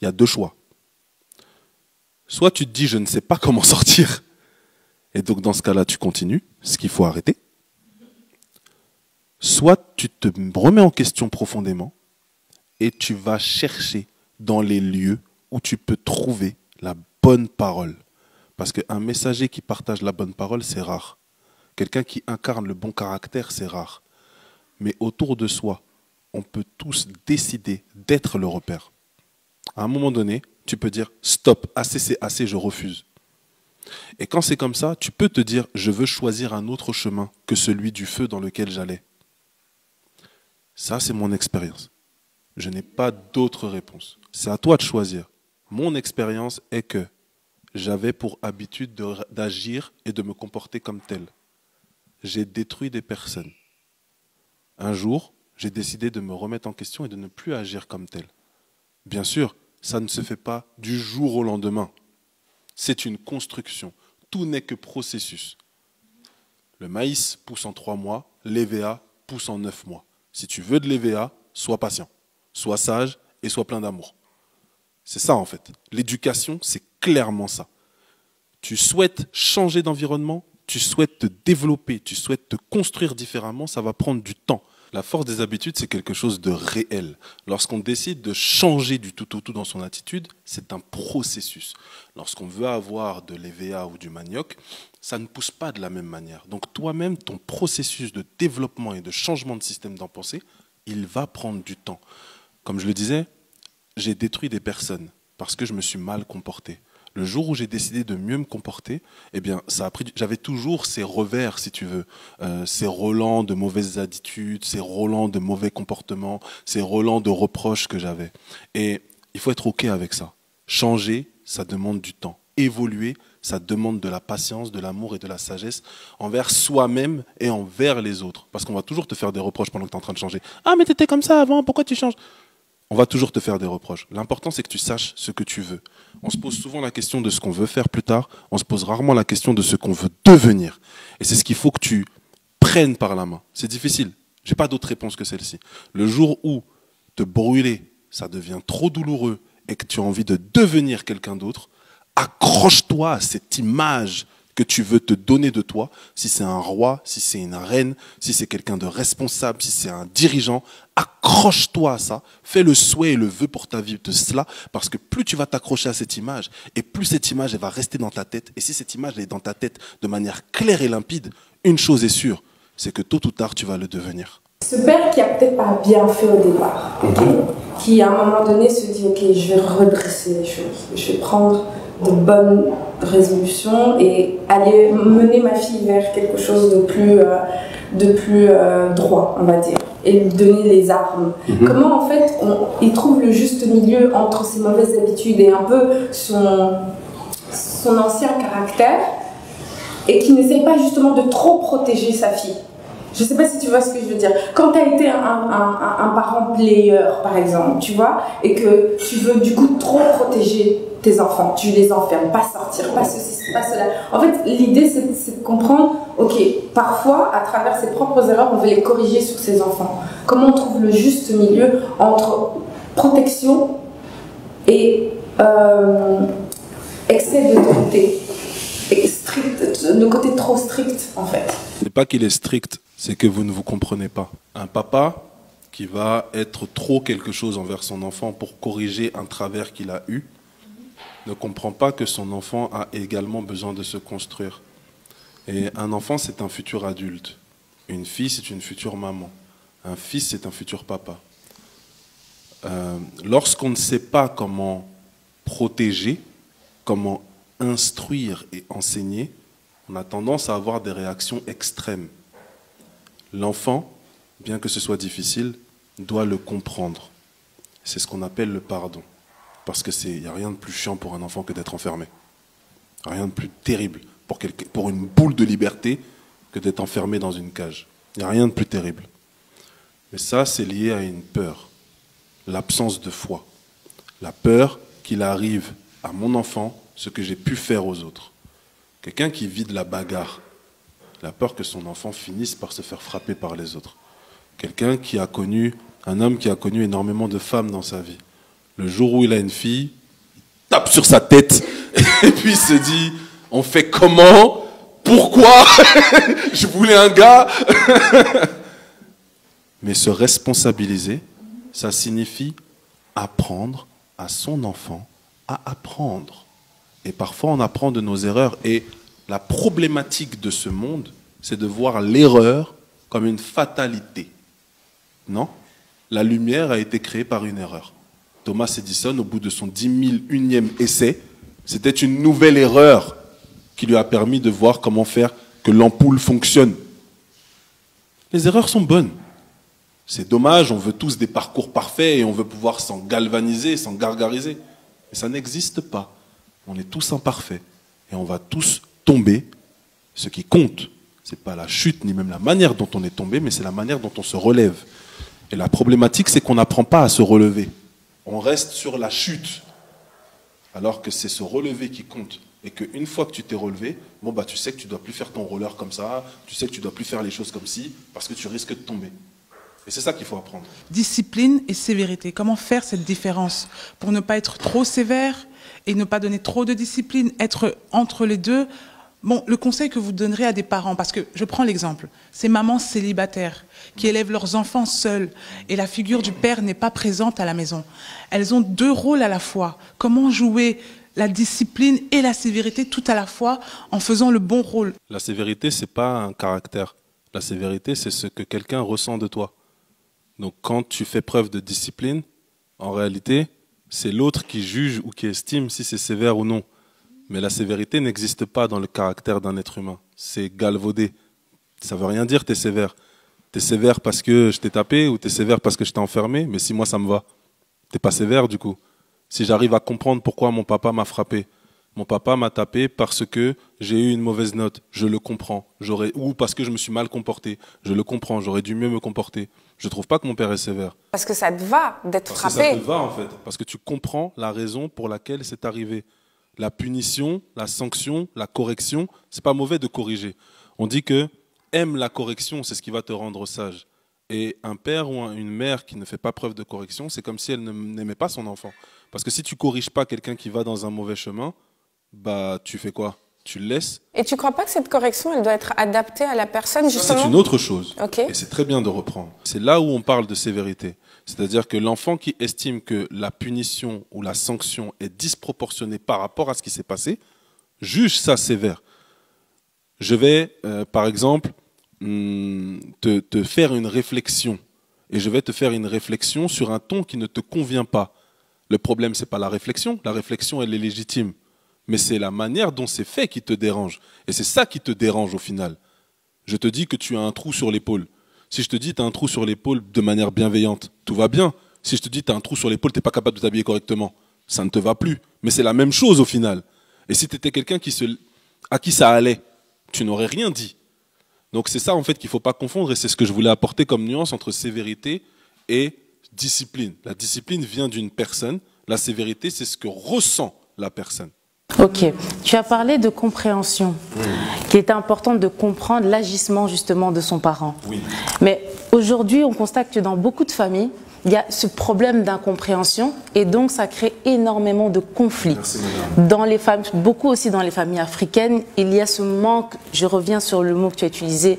Speaker 2: Il y a deux choix. Soit tu te dis, je ne sais pas comment sortir, et donc dans ce cas-là, tu continues, ce qu'il faut arrêter. Soit tu te remets en question profondément, et tu vas chercher dans les lieux où tu peux trouver la bonne parole. Parce qu'un messager qui partage la bonne parole, c'est rare. Quelqu'un qui incarne le bon caractère, c'est rare. Mais autour de soi, on peut tous décider d'être le repère. À un moment donné, tu peux dire « stop, assez c'est assez, je refuse ». Et quand c'est comme ça, tu peux te dire « je veux choisir un autre chemin que celui du feu dans lequel j'allais ». Ça, c'est mon expérience. Je n'ai pas d'autre réponse. C'est à toi de choisir. Mon expérience est que j'avais pour habitude d'agir et de me comporter comme tel. J'ai détruit des personnes. Un jour, j'ai décidé de me remettre en question et de ne plus agir comme tel. Bien sûr, ça ne se fait pas du jour au lendemain. C'est une construction. Tout n'est que processus. Le maïs pousse en 3 mois, l'EVA pousse en 9 mois. Si tu veux de l'EVA, sois patient, sois sage et sois plein d'amour. C'est ça en fait. L'éducation, c'est clairement ça. Tu souhaites changer d'environnement, tu souhaites te développer, tu souhaites te construire différemment, ça va prendre du temps. La force des habitudes, c'est quelque chose de réel. Lorsqu'on décide de changer du tout au tout dans son attitude, c'est un processus. Lorsqu'on veut avoir de l'EVA ou du manioc, ça ne pousse pas de la même manière. Donc toi-même, ton processus de développement et de changement de système d'en pensée, il va prendre du temps. Comme je le disais, j'ai détruit des personnes parce que je me suis mal comporté. Le jour où j'ai décidé de mieux me comporter, eh bien, ça a pris. J'avais toujours ces revers, si tu veux, ces relents de mauvaises attitudes, ces relents de mauvais comportements, ces relents de reproches que j'avais. Et il faut être OK avec ça. Changer, ça demande du temps. Évoluer, ça demande de la patience, de l'amour et de la sagesse envers soi-même et envers les autres. Parce qu'on va toujours te faire des reproches pendant que tu es en train de changer. « Ah, mais tu étais comme ça avant, pourquoi tu changes ?» On va toujours te faire des reproches. L'important, c'est que tu saches ce que tu veux. On se pose souvent la question de ce qu'on veut faire plus tard. On se pose rarement la question de ce qu'on veut devenir. Et c'est ce qu'il faut que tu prennes par la main. C'est difficile. Je n'ai pas d'autre réponse que celle-ci. Le jour où te brûler, ça devient trop douloureux et que tu as envie de devenir quelqu'un d'autre, Accroche-toi à cette image que tu veux te donner de toi, si c'est un roi, si c'est une reine, si c'est quelqu'un de responsable, si c'est un dirigeant, accroche-toi à ça, fais le souhait et le vœu pour ta vie de cela, parce que plus tu vas t'accrocher à cette image, et plus cette image elle va rester dans ta tête, et si cette image elle est dans ta tête de manière claire et limpide, une chose est sûre, c'est que tôt ou tard tu vas le devenir.
Speaker 5: Ce père qui a peut-être pas bien fait au départ, qui à un moment donné se dit ok, je vais redresser les choses, je vais prendre de bonnes résolutions et aller mener ma fille vers quelque chose de plus droit, on va dire, et lui donner les armes. Comment en fait il trouve le juste milieu entre ses mauvaises habitudes et un peu son ancien caractère, et qui n'essaie pas justement de trop protéger sa fille. Je ne sais pas si tu vois ce que je veux dire. Quand tu as été un parent player, par exemple, tu vois, et que tu veux du coup trop protéger tes enfants, tu les enfermes, pas sortir, pas ceci, pas cela. En fait, l'idée, c'est de comprendre, ok, parfois, à travers ses propres erreurs, on veut les corriger sur ses enfants. Comment on trouve le juste milieu entre protection et excès d'autorité, et le côté trop strict, en fait.
Speaker 2: C'est pas qu'il est strict, c'est que vous ne vous comprenez pas. Un papa qui va être trop quelque chose envers son enfant pour corriger un travers qu'il a eu, ne comprend pas que son enfant a également besoin de se construire. Et un enfant, c'est un futur adulte. Une fille, c'est une future maman. Un fils, c'est un futur papa. Lorsqu'on ne sait pas comment protéger, comment instruire et enseigner, on a tendance à avoir des réactions extrêmes. L'enfant, bien que ce soit difficile, doit le comprendre. C'est ce qu'on appelle le pardon. Parce qu'il n'y a rien de plus chiant pour un enfant que d'être enfermé. Rien de plus terrible pour une boule de liberté que d'être enfermé dans une cage. Il n'y a rien de plus terrible. Mais ça, c'est lié à une peur. L'absence de foi. La peur qu'il arrive à mon enfant ce que j'ai pu faire aux autres. Quelqu'un qui vit de la bagarre, il a peur que son enfant finisse par se faire frapper par les autres. Quelqu'un qui a connu, un homme qui a connu énormément de femmes dans sa vie. Le jour où il a une fille, il tape sur sa tête et puis il se dit, on fait comment? Pourquoi? Je voulais un gars. Mais se responsabiliser, ça signifie apprendre à son enfant à apprendre. Et parfois on apprend de nos erreurs. Et la problématique de ce monde, c'est de voir l'erreur comme une fatalité. Non? La lumière a été créée par une erreur. Thomas Edison, au bout de son 10 001e essai, c'était une nouvelle erreur qui lui a permis de voir comment faire que l'ampoule fonctionne. Les erreurs sont bonnes. C'est dommage, on veut tous des parcours parfaits et on veut pouvoir s'en galvaniser, s'en gargariser. Mais ça n'existe pas. On est tous imparfaits et on va tous tomber. Ce qui compte, ce n'est pas la chute ni même la manière dont on est tombé, mais c'est la manière dont on se relève. Et la problématique, c'est qu'on n'apprend pas à se relever. On reste sur la chute, alors que c'est se relever qui compte. Et qu'une fois que tu t'es relevé, bon bah tu sais que tu ne dois plus faire ton roller comme ça, tu sais que tu ne dois plus faire les choses comme ci, parce que tu risques de tomber. Et c'est ça qu'il faut apprendre.
Speaker 3: Discipline et sévérité. Comment faire cette différence pour ne pas être trop sévère et ne pas donner trop de discipline, être entre les deux? Bon, le conseil que vous donnerez à des parents, parce que je prends l'exemple, ces mamans célibataires qui élèvent leurs enfants seules et la figure du père n'est pas présente à la maison. Elles ont deux rôles à la fois. Comment jouer la discipline et la sévérité tout à la fois en faisant le bon rôle?
Speaker 2: La sévérité, ce n'est pas un caractère. La sévérité, c'est ce que quelqu'un ressent de toi. Donc quand tu fais preuve de discipline, en réalité, c'est l'autre qui juge ou qui estime si c'est sévère ou non. Mais la sévérité n'existe pas dans le caractère d'un être humain. C'est galvaudé. Ça ne veut rien dire t'es sévère. T'es sévère parce que je t'ai tapé ou t'es sévère parce que je t'ai enfermé, mais si moi ça me va. T'es pas sévère du coup. Si j'arrive à comprendre pourquoi mon papa m'a frappé, mon papa m'a tapé parce que j'ai eu une mauvaise note, je le comprends. Ou parce que je me suis mal comporté, je le comprends, j'aurais dû mieux me comporter. Je ne trouve pas que mon père est sévère.
Speaker 4: Parce que ça te va d'être frappé.
Speaker 2: Parce que ça te va en fait, parce que tu comprends la raison pour laquelle c'est arrivé. La punition, la sanction, la correction, c'est pas mauvais de corriger. On dit que aime la correction, c'est ce qui va te rendre sage. Et un père ou une mère qui ne fait pas preuve de correction, c'est comme si elle n'aimait pas son enfant. Parce que si tu corriges pas quelqu'un qui va dans un mauvais chemin, bah tu fais quoi? Tu le laisses.
Speaker 4: Et tu crois pas que cette correction, elle doit être adaptée à la personne, justement?
Speaker 2: C'est une autre chose.
Speaker 4: Okay.
Speaker 2: Et c'est très bien de reprendre. C'est là où on parle de sévérité. C'est-à-dire que l'enfant qui estime que la punition ou la sanction est disproportionnée par rapport à ce qui s'est passé, juge ça sévère. Je vais, par exemple, te faire une réflexion. Et je vais te faire une réflexion sur un ton qui ne te convient pas. Le problème, c'est pas la réflexion. La réflexion, elle est légitime. Mais c'est la manière dont c'est fait qui te dérange. Et c'est ça qui te dérange au final. Je te dis que tu as un trou sur l'épaule. Si je te dis que tu as un trou sur l'épaule de manière bienveillante, tout va bien. Si je te dis que tu as un trou sur l'épaule, tu n'es pas capable de t'habiller correctement, ça ne te va plus. Mais c'est la même chose au final. Et si tu étais quelqu'un à qui ça allait, tu n'aurais rien dit. Donc c'est ça en fait qu'il ne faut pas confondre. Et c'est ce que je voulais apporter comme nuance entre sévérité et discipline. La discipline vient d'une personne. La sévérité, c'est ce que ressent la personne.
Speaker 1: Ok, tu as parlé de compréhension, qu'il était important de comprendre l'agissement justement de son parent.
Speaker 2: Oui.
Speaker 1: Mais aujourd'hui, on constate que dans beaucoup de familles, il y a ce problème d'incompréhension et donc ça crée énormément de conflits.
Speaker 2: Merci,
Speaker 1: dans les familles, beaucoup aussi dans les familles africaines, il y a ce manque, je reviens sur le mot que tu as utilisé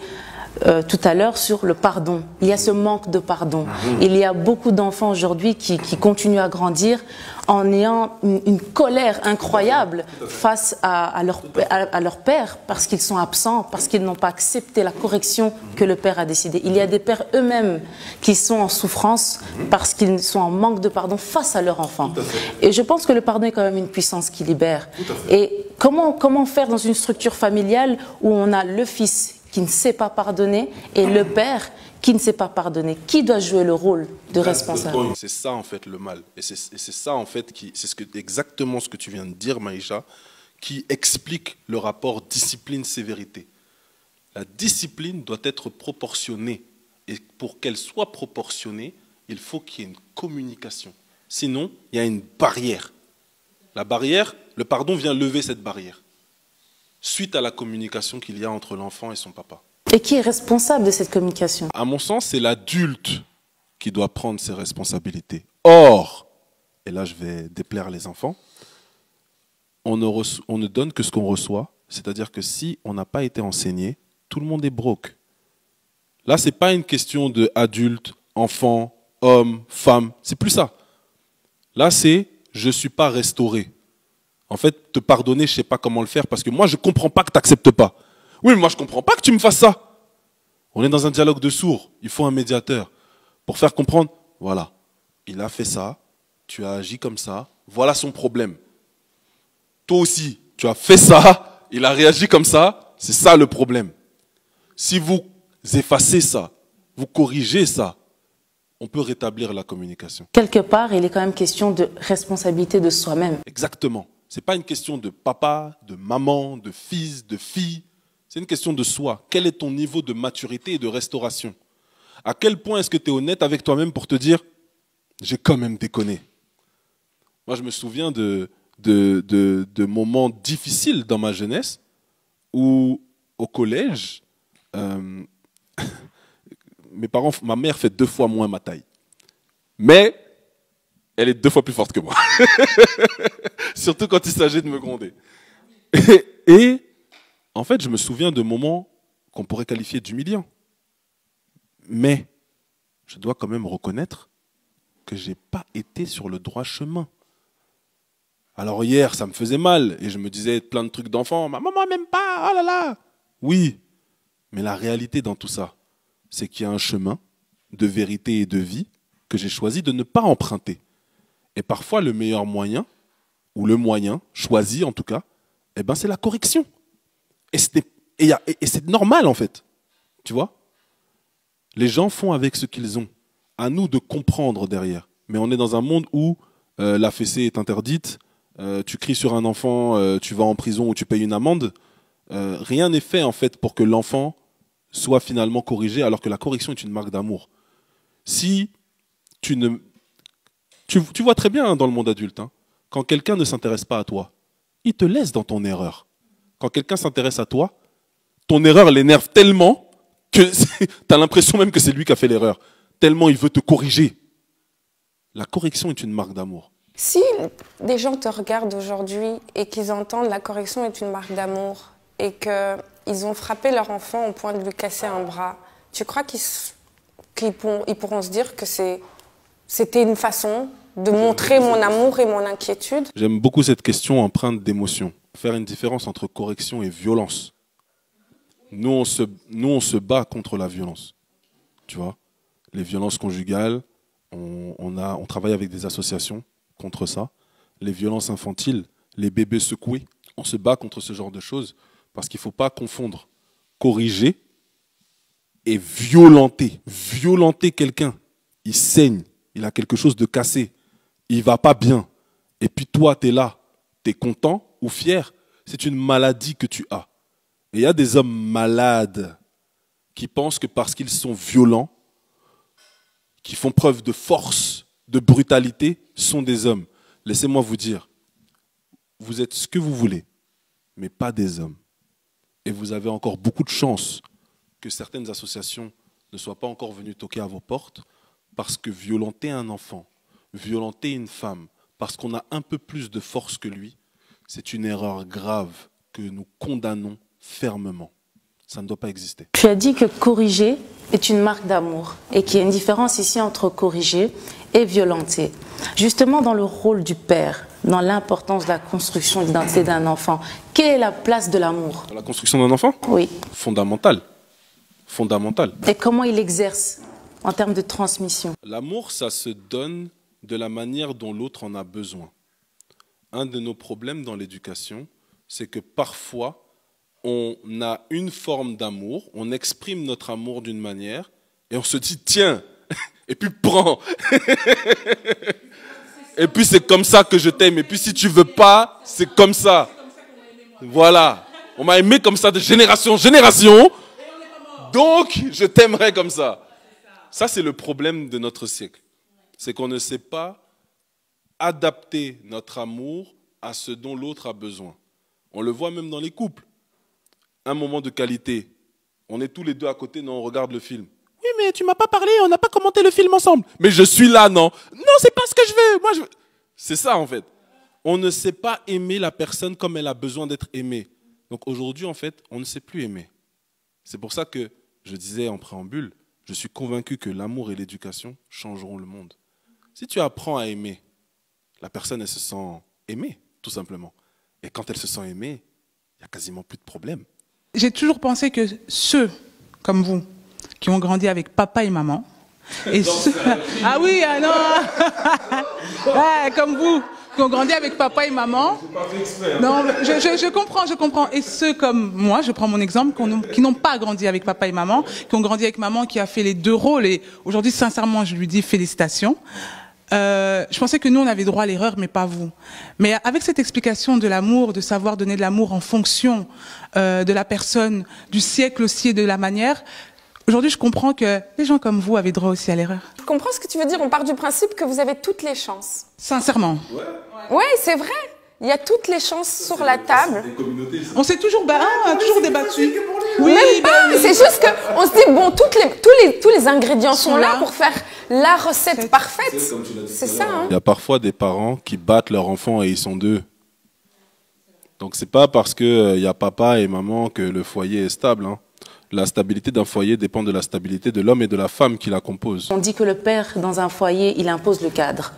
Speaker 1: tout à l'heure, sur le pardon. Il y a ce manque de pardon. Il y a beaucoup d'enfants aujourd'hui qui continuent à grandir en ayant une colère incroyable face à leur père parce qu'ils sont absents, parce qu'ils n'ont pas accepté la correction que le père a décidé. Il y a des pères eux-mêmes qui sont en souffrance parce qu'ils sont en manque de pardon face à leur enfant. Et je pense que le pardon est quand même une puissance qui libère. Et comment faire dans une structure familiale où on a le fils qui ne sait pas pardonner et le père qui ne sait pas pardonner? Qui doit jouer le rôle de responsable?
Speaker 2: C'est ça en fait le mal. Et c'est ça en fait exactement ce que tu viens de dire, Maïcha, qui explique le rapport discipline-sévérité. La discipline doit être proportionnée. Et pour qu'elle soit proportionnée, il faut qu'il y ait une communication. Sinon, il y a une barrière. La barrière, le pardon vient lever cette barrière suite à la communication qu'il y a entre l'enfant et son papa.
Speaker 1: Et qui est responsable de cette communication?
Speaker 2: À mon sens, c'est l'adulte qui doit prendre ses responsabilités. Or, et là je vais déplaire les enfants, on ne donne que ce qu'on reçoit, c'est-à-dire que si on n'a pas été enseigné, tout le monde est broke. Là, ce n'est pas une question de adulte, enfant, homme, femme, c'est plus ça. Là, c'est je ne suis pas restauré. En fait, te pardonner, je ne sais pas comment le faire parce que moi, je ne comprends pas que tu n'acceptes pas. Oui, mais moi, je ne comprends pas que tu me fasses ça. On est dans un dialogue de sourds. Il faut un médiateur pour faire comprendre, voilà, il a fait ça, tu as agi comme ça, voilà son problème. Toi aussi, tu as fait ça, il a réagi comme ça, c'est ça le problème. Si vous effacez ça, vous corrigez ça, on peut rétablir la communication.
Speaker 1: Quelque part, il est quand même question de responsabilité de soi-même.
Speaker 2: Exactement. Ce n'est pas une question de papa, de maman, de fils, de fille. C'est une question de soi. Quel est ton niveau de maturité et de restauration? À quel point est-ce que tu es honnête avec toi-même pour te dire « j'ai quand même déconné ». Moi, je me souviens de moments difficiles dans ma jeunesse où, au collège, ma mère fait 2 fois moins ma taille. Mais elle est 2 fois plus forte que moi. Surtout quand il s'agit de me gronder. Et en fait, je me souviens de moments qu'on pourrait qualifier d'humiliants. Mais je dois quand même reconnaître que je n'ai pas été sur le droit chemin. Alors hier, ça me faisait mal et je me disais plein de trucs d'enfant. Ma maman m'aime pas, oh là là. Oui, mais la réalité dans tout ça, c'est qu'il y a un chemin de vérité et de vie que j'ai choisi de ne pas emprunter. Et parfois, le meilleur moyen, ou le moyen, choisi en tout cas, eh ben, c'est la correction. Et c'est normal en fait. Tu vois? Les gens font avec ce qu'ils ont. À nous de comprendre derrière. Mais on est dans un monde où la fessée est interdite, tu cries sur un enfant, tu vas en prison ou tu payes une amende. Rien n'est fait en fait pour que l'enfant soit finalement corrigé, alors que la correction est une marque d'amour. Si tu vois très bien hein, dans le monde adulte, hein, quand quelqu'un ne s'intéresse pas à toi, il te laisse dans ton erreur. Quand quelqu'un s'intéresse à toi, ton erreur l'énerve tellement que tu as l'impression même que c'est lui qui a fait l'erreur. Tellement il veut te corriger. La correction est une marque d'amour.
Speaker 4: Si des gens te regardent aujourd'hui et qu'ils entendent la correction est une marque d'amour et qu'ils ont frappé leur enfant au point de lui casser un bras, tu crois qu'ils pourront se dire que c'était une façon de montrer mon amour et mon inquiétude?
Speaker 2: J'aime beaucoup cette question empreinte d'émotion. Faire une différence entre correction et violence. Nous, on se bat contre la violence. Tu vois, les violences conjugales, on travaille avec des associations contre ça. Les violences infantiles, les bébés secoués, on se bat contre ce genre de choses parce qu'il ne faut pas confondre corriger et violenter. Violenter quelqu'un, il saigne, il a quelque chose de cassé, il ne va pas bien. Et puis toi, tu es là, tu es content ou fier. C'est une maladie que tu as. Et il y a des hommes malades qui pensent que parce qu'ils sont violents, qui font preuve de force, de brutalité, sont des hommes. Laissez-moi vous dire, vous êtes ce que vous voulez, mais pas des hommes. Et vous avez encore beaucoup de chance que certaines associations ne soient pas encore venues toquer à vos portes, parce que violenter un enfant, violenter une femme, parce qu'on a un peu plus de force que lui, c'est une erreur grave que nous condamnons fermement. Ça ne doit pas exister.
Speaker 1: Tu as dit que corriger est une marque d'amour et qu'il y a une différence ici entre corriger et violenter. Justement, dans le rôle du père, dans l'importance de la construction de l'identité d'un enfant, quelle est la place de l'amour?
Speaker 2: Dans la construction d'un enfant?
Speaker 1: Oui.
Speaker 2: Fondamental. Fondamental.
Speaker 1: Et comment il exerce en termes de transmission?
Speaker 2: L'amour, ça se donne de la manière dont l'autre en a besoin. Un de nos problèmes dans l'éducation, c'est que parfois, on a une forme d'amour, on exprime notre amour d'une manière, et on se dit, tiens, et puis prends. Et puis c'est comme ça que je t'aime, et puis si tu veux pas, c'est comme ça. Voilà. On m'a aimé comme ça de génération en génération, donc je t'aimerai comme ça. Ça, c'est le problème de notre siècle. C'est qu'on ne sait pas adapter notre amour à ce dont l'autre a besoin. On le voit même dans les couples. Un moment de qualité, on est tous les deux à côté, non, on regarde le film. Oui, mais tu m'as pas parlé, on n'a pas commenté le film ensemble. Mais je suis là, non. Non, c'est pas ce que je veux. Moi, je veux. C'est ça, en fait. On ne sait pas aimer la personne comme elle a besoin d'être aimée. Donc aujourd'hui, en fait, on ne sait plus aimer. C'est pour ça que je disais en préambule, je suis convaincu que l'amour et l'éducation changeront le monde. Si tu apprends à aimer, la personne, elle se sent aimée, tout simplement. Et quand elle se sent aimée, il n'y a quasiment plus de problème.
Speaker 3: J'ai toujours pensé que ceux, comme vous, qui ont grandi avec papa et maman, et ceux... Ah oui, ah non. Ouais, comme vous, qui ont grandi avec papa et maman. Non, je comprends. Et ceux comme moi, je prends mon exemple, qui n'ont pas grandi avec papa et maman, qui ont grandi avec maman, qui a fait les deux rôles. Et aujourd'hui, sincèrement, je lui dis félicitations. Je pensais que nous, on avait droit à l'erreur, mais pas vous. Mais avec cette explication de l'amour, de savoir donner de l'amour en fonction de la personne, du siècle aussi et de la manière, aujourd'hui, je comprends que les gens comme vous avaient droit aussi à l'erreur.
Speaker 4: Je comprends ce que tu veux dire. On part du principe que vous avez toutes les chances.
Speaker 3: Sincèrement.
Speaker 4: Ouais, c'est vrai. Il y a toutes les chances sur la table.
Speaker 3: On s'est toujours, toujours débattu.
Speaker 4: Oui, même pas. C'est juste qu'on se dit, bon, tous les ingrédients sont là pour faire la recette parfaite. C'est ça, hein.
Speaker 2: Il y a parfois des parents qui battent leurs enfants et ils sont deux. Donc c'est pas parce qu'il y a papa et maman que le foyer est stable, hein. La stabilité d'un foyer dépend de la stabilité de l'homme et de la femme qui la composent.
Speaker 1: On dit que le père, dans un foyer, il impose le cadre.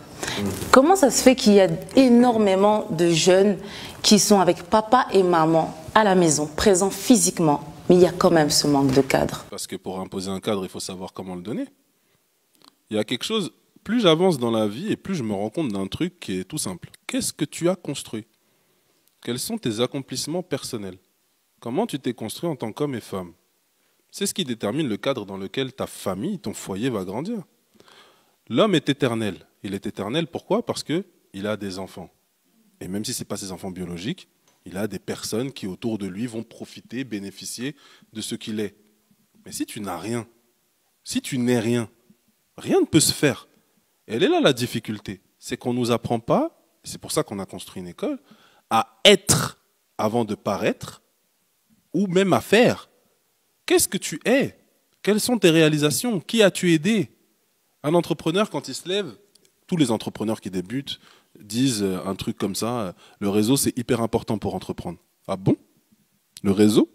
Speaker 1: Comment ça se fait qu'il y a énormément de jeunes qui sont avec papa et maman à la maison, présents physiquement, mais il y a quand même ce manque de cadre?
Speaker 2: Parce que pour imposer un cadre, il faut savoir comment le donner. Il y a quelque chose, plus j'avance dans la vie et plus je me rends compte d'un truc qui est tout simple. Qu'est-ce que tu as construit? Quels sont tes accomplissements personnels? Comment tu t'es construit en tant qu'homme et femme? C'est ce qui détermine le cadre dans lequel ta famille, ton foyer va grandir. L'homme est éternel. Il est éternel, pourquoi? Parce qu'il a des enfants. Et même si ce n'est pas ses enfants biologiques, il a des personnes qui autour de lui vont profiter, bénéficier de ce qu'il est. Mais si tu n'as rien, si tu n'es rien, rien ne peut se faire. Et elle est là la difficulté. C'est qu'on ne nous apprend pas, c'est pour ça qu'on a construit une école, à être avant de paraître, ou même à faire. Qu'est-ce que tu es? Quelles sont tes réalisations? Qui as-tu aidé? Un entrepreneur, quand il se lève, tous les entrepreneurs qui débutent, disent un truc comme ça, le réseau c'est hyper important pour entreprendre. Ah bon? Le réseau?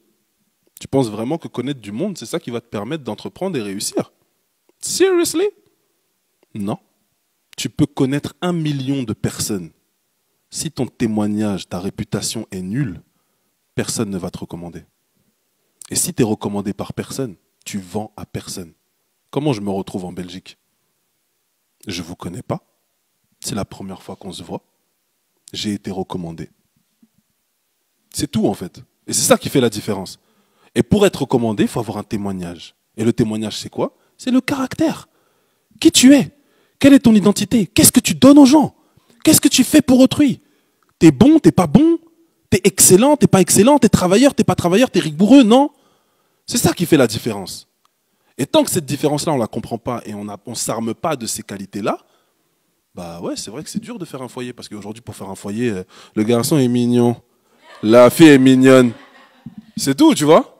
Speaker 2: Tu penses vraiment que connaître du monde, c'est ça qui va te permettre d'entreprendre et réussir? Seriously? Non. Tu peux connaître 1 million de personnes. Si ton témoignage, ta réputation est nulle, personne ne va te recommander. Et si tu es recommandé par personne, tu vends à personne. Comment je me retrouve en Belgique? Je ne vous connais pas. C'est la première fois qu'on se voit. J'ai été recommandé. C'est tout en fait. Et c'est ça qui fait la différence. Et pour être recommandé, il faut avoir un témoignage. Et le témoignage, c'est quoi? C'est le caractère. Qui tu es? Quelle est ton identité? Qu'est-ce que tu donnes aux gens? Qu'est-ce que tu fais pour autrui? T'es bon, t'es pas bon? T'es excellent, t'es pas excellent? T'es travailleur, t'es pas travailleur? T'es rigoureux? Non? C'est ça qui fait la différence. Et tant que cette différence-là, on ne la comprend pas et on ne s'arme pas de ces qualités-là, bah ouais, c'est vrai que c'est dur de faire un foyer. Parce qu'aujourd'hui, pour faire un foyer, le garçon est mignon, la fille est mignonne. C'est tout, tu vois?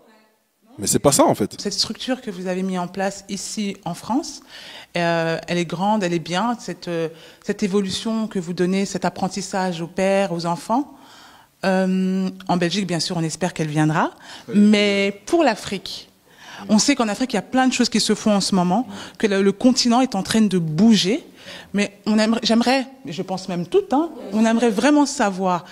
Speaker 2: Mais c'est pas ça, en fait.
Speaker 3: Cette structure que vous avez mise en place ici en France, elle est grande, elle est bien. Cette évolution que vous donnez, cet apprentissage aux pères, aux enfants, en Belgique, bien sûr, on espère qu'elle viendra. Mais pour l'Afrique, on sait qu'en Afrique, il y a plein de choses qui se font en ce moment, que le continent est en train de bouger. Mais j'aimerais, je pense même toutes, on aimerait vraiment savoir,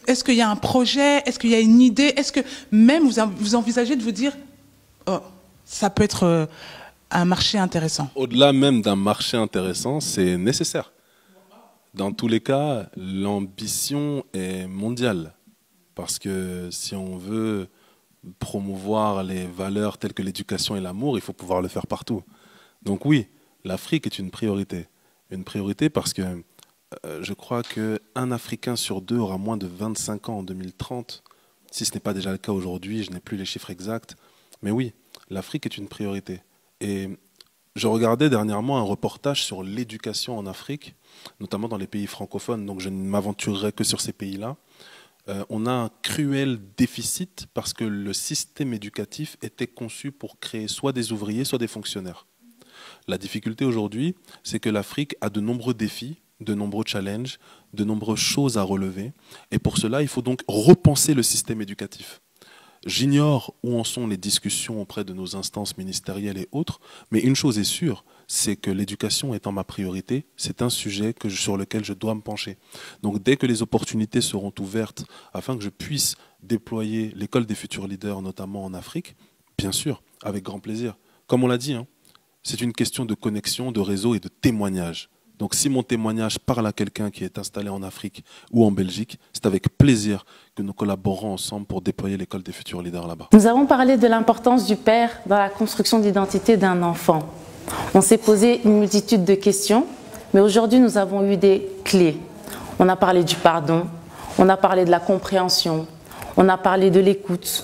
Speaker 3: est-ce qu'il y a un projet, est-ce qu'il y a une idée, est-ce que même vous envisagez de vous dire, oh, ça peut être un marché intéressant?
Speaker 2: Au-delà même d'un marché intéressant, c'est nécessaire. Dans tous les cas, l'ambition est mondiale. Parce que si on veut promouvoir les valeurs telles que l'éducation et l'amour, il faut pouvoir le faire partout. Donc oui, l'Afrique est une priorité. Une priorité parce que je crois qu'un Africain sur 2 aura moins de 25 ans en 2030. Si ce n'est pas déjà le cas aujourd'hui, je n'ai plus les chiffres exacts. Mais oui, l'Afrique est une priorité. Et je regardais dernièrement un reportage sur l'éducation en Afrique, notamment dans les pays francophones, donc je ne m'aventurerai que sur ces pays-là. On a un cruel déficit parce que le système éducatif était conçu pour créer soit des ouvriers, soit des fonctionnaires. La difficulté aujourd'hui, c'est que l'Afrique a de nombreux défis, de nombreux challenges, de nombreuses choses à relever. Et pour cela, il faut donc repenser le système éducatif. J'ignore où en sont les discussions auprès de nos instances ministérielles et autres, mais une chose est sûre, c'est que l'éducation étant ma priorité, c'est un sujet sur lequel je dois me pencher. Donc dès que les opportunités seront ouvertes afin que je puisse déployer l'école des futurs leaders, notamment en Afrique, bien sûr, avec grand plaisir. Comme on l'a dit, c'est une question de connexion, de réseau et de témoignage. Donc si mon témoignage parle à quelqu'un qui est installé en Afrique ou en Belgique, c'est avec plaisir que nous collaborons ensemble pour déployer l'école des futurs leaders là-bas.
Speaker 1: Nous avons parlé de l'importance du père dans la construction d'identité d'un enfant. On s'est posé une multitude de questions, mais aujourd'hui nous avons eu des clés. On a parlé du pardon, on a parlé de la compréhension, on a parlé de l'écoute,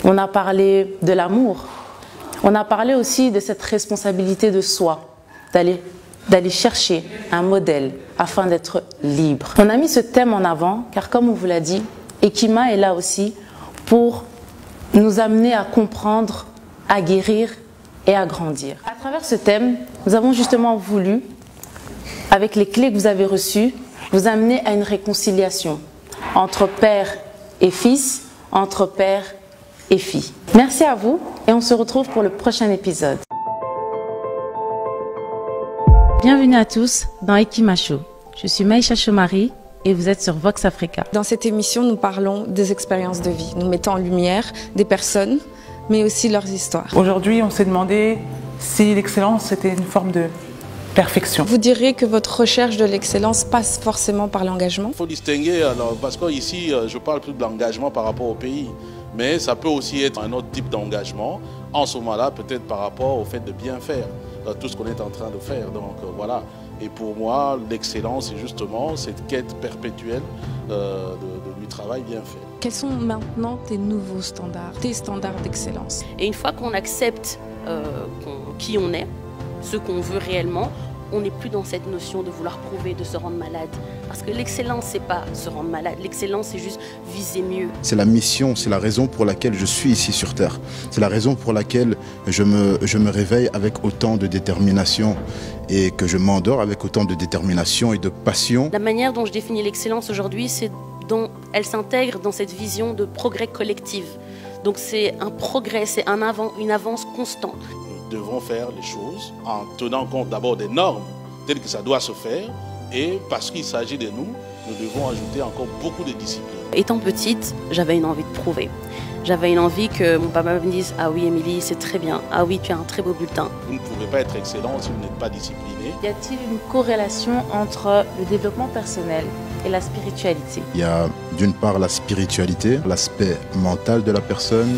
Speaker 1: on a parlé de l'amour, on a parlé aussi de cette responsabilité de soi, d'aller chercher un modèle afin d'être libre. On a mis ce thème en avant car comme on vous l'a dit, Hekima est là aussi pour nous amener à comprendre, à guérir et à grandir. À travers ce thème, nous avons justement voulu, avec les clés que vous avez reçues, vous amener à une réconciliation entre père et fils, entre père et fille. Merci à vous et on se retrouve pour le prochain épisode. Bienvenue à tous dans Hekima Show. Je suis Maïcha Chomari et vous êtes sur Vox Africa.
Speaker 4: Dans cette émission, nous parlons des expériences de vie. Nous mettons en lumière des personnes, mais aussi leurs histoires.
Speaker 3: Aujourd'hui, on s'est demandé si l'excellence était une forme de perfection.
Speaker 4: Vous diriez que votre recherche de l'excellence passe forcément par l'engagement?
Speaker 6: Il faut distinguer, alors, parce qu'ici, je parle plus de l'engagement par rapport au pays, mais ça peut aussi être un autre type d'engagement, en ce moment-là, peut-être par rapport au fait de bien faire, tout ce qu'on est en train de faire. Donc voilà. Et pour moi, l'excellence, c'est justement cette quête perpétuelle du travail bien fait.
Speaker 4: Quels sont maintenant tes nouveaux standards, tes standards d'excellence?
Speaker 7: Et une fois qu'on accepte qui on est, ce qu'on veut réellement, on n'est plus dans cette notion de vouloir prouver, de se rendre malade. Parce que l'excellence, c'est pas se rendre malade. L'excellence, c'est juste viser mieux.
Speaker 8: C'est la mission, c'est la raison pour laquelle je suis ici sur Terre. C'est la raison pour laquelle je me réveille avec autant de détermination et que je m'endors avec autant de détermination et de passion.
Speaker 7: La manière dont je définis l'excellence aujourd'hui, c'est dont elle s'intègre dans cette vision de progrès collectif. Donc c'est un progrès, c'est une avance constante.
Speaker 6: Nous devons faire les choses en tenant compte d'abord des normes telles que ça doit se faire, et parce qu'il s'agit de nous, nous devons ajouter encore beaucoup de discipline.
Speaker 7: Étant petite, j'avais une envie de prouver. J'avais une envie que mon papa me dise « Ah oui, Émilie, c'est très bien. Ah oui, tu as un très beau bulletin. »
Speaker 6: Vous ne pouvez pas être excellent si vous n'êtes pas discipliné.
Speaker 1: Y a-t-il une corrélation entre le développement personnel et la spiritualité?
Speaker 8: Il y a d'une part la spiritualité, l'aspect mental de la personne,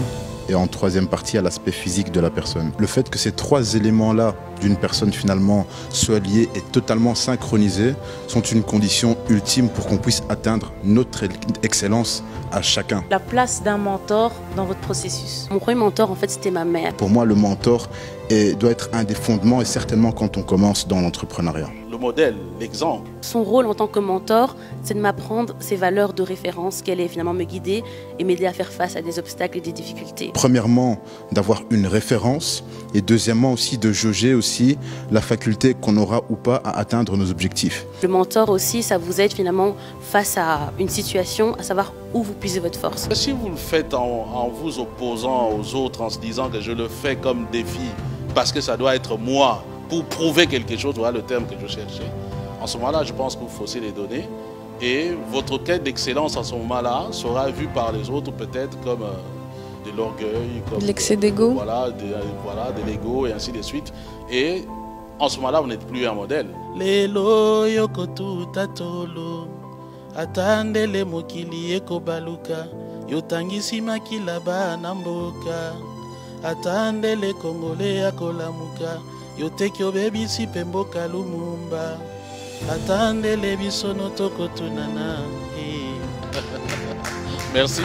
Speaker 8: et en troisième partie, à l'aspect physique de la personne. Le fait que ces trois éléments-là d'une personne finalement soient liés et totalement synchronisés sont une condition ultime pour qu'on puisse atteindre notre excellence à chacun.
Speaker 1: La place d'un mentor dans votre processus?
Speaker 7: Mon premier mentor, en fait, c'était ma mère.
Speaker 8: Pour moi, le mentor doit être un des fondements, et certainement quand on commence dans l'entrepreneuriat.
Speaker 6: Le modèle, l'exemple.
Speaker 7: Son rôle en tant que mentor, c'est de m'apprendre ses valeurs de référence, qu'elle est finalement me guider et m'aider à faire face à des obstacles et des difficultés.
Speaker 8: Premièrement, d'avoir une référence, et deuxièmement aussi de jauger aussi la faculté qu'on aura ou pas à atteindre nos objectifs.
Speaker 7: Le mentor aussi, ça vous aide finalement face à une situation, à savoir où vous puisez votre force.
Speaker 6: Si vous le faites en vous opposant aux autres, en se disant que je le fais comme défi, parce que ça doit être moi, pour prouver quelque chose, voilà le terme que je cherchais. En ce moment-là, je pense que vous faussez les données, et votre quête d'excellence en ce moment-là sera vue par les autres peut-être comme de l'orgueil, comme
Speaker 4: de l'excès d'ego.
Speaker 6: Voilà, de l'ego et ainsi de suite. Et en ce moment-là, vous n'êtes plus un modèle. Lelo yokotu tatolo, atandele mokili ekobaluka, yotangisi makila ba namboka, atandele kongole akolamuka, yoteki obebisi pemboka lumumba, atandele bisono tokotunana. Merci.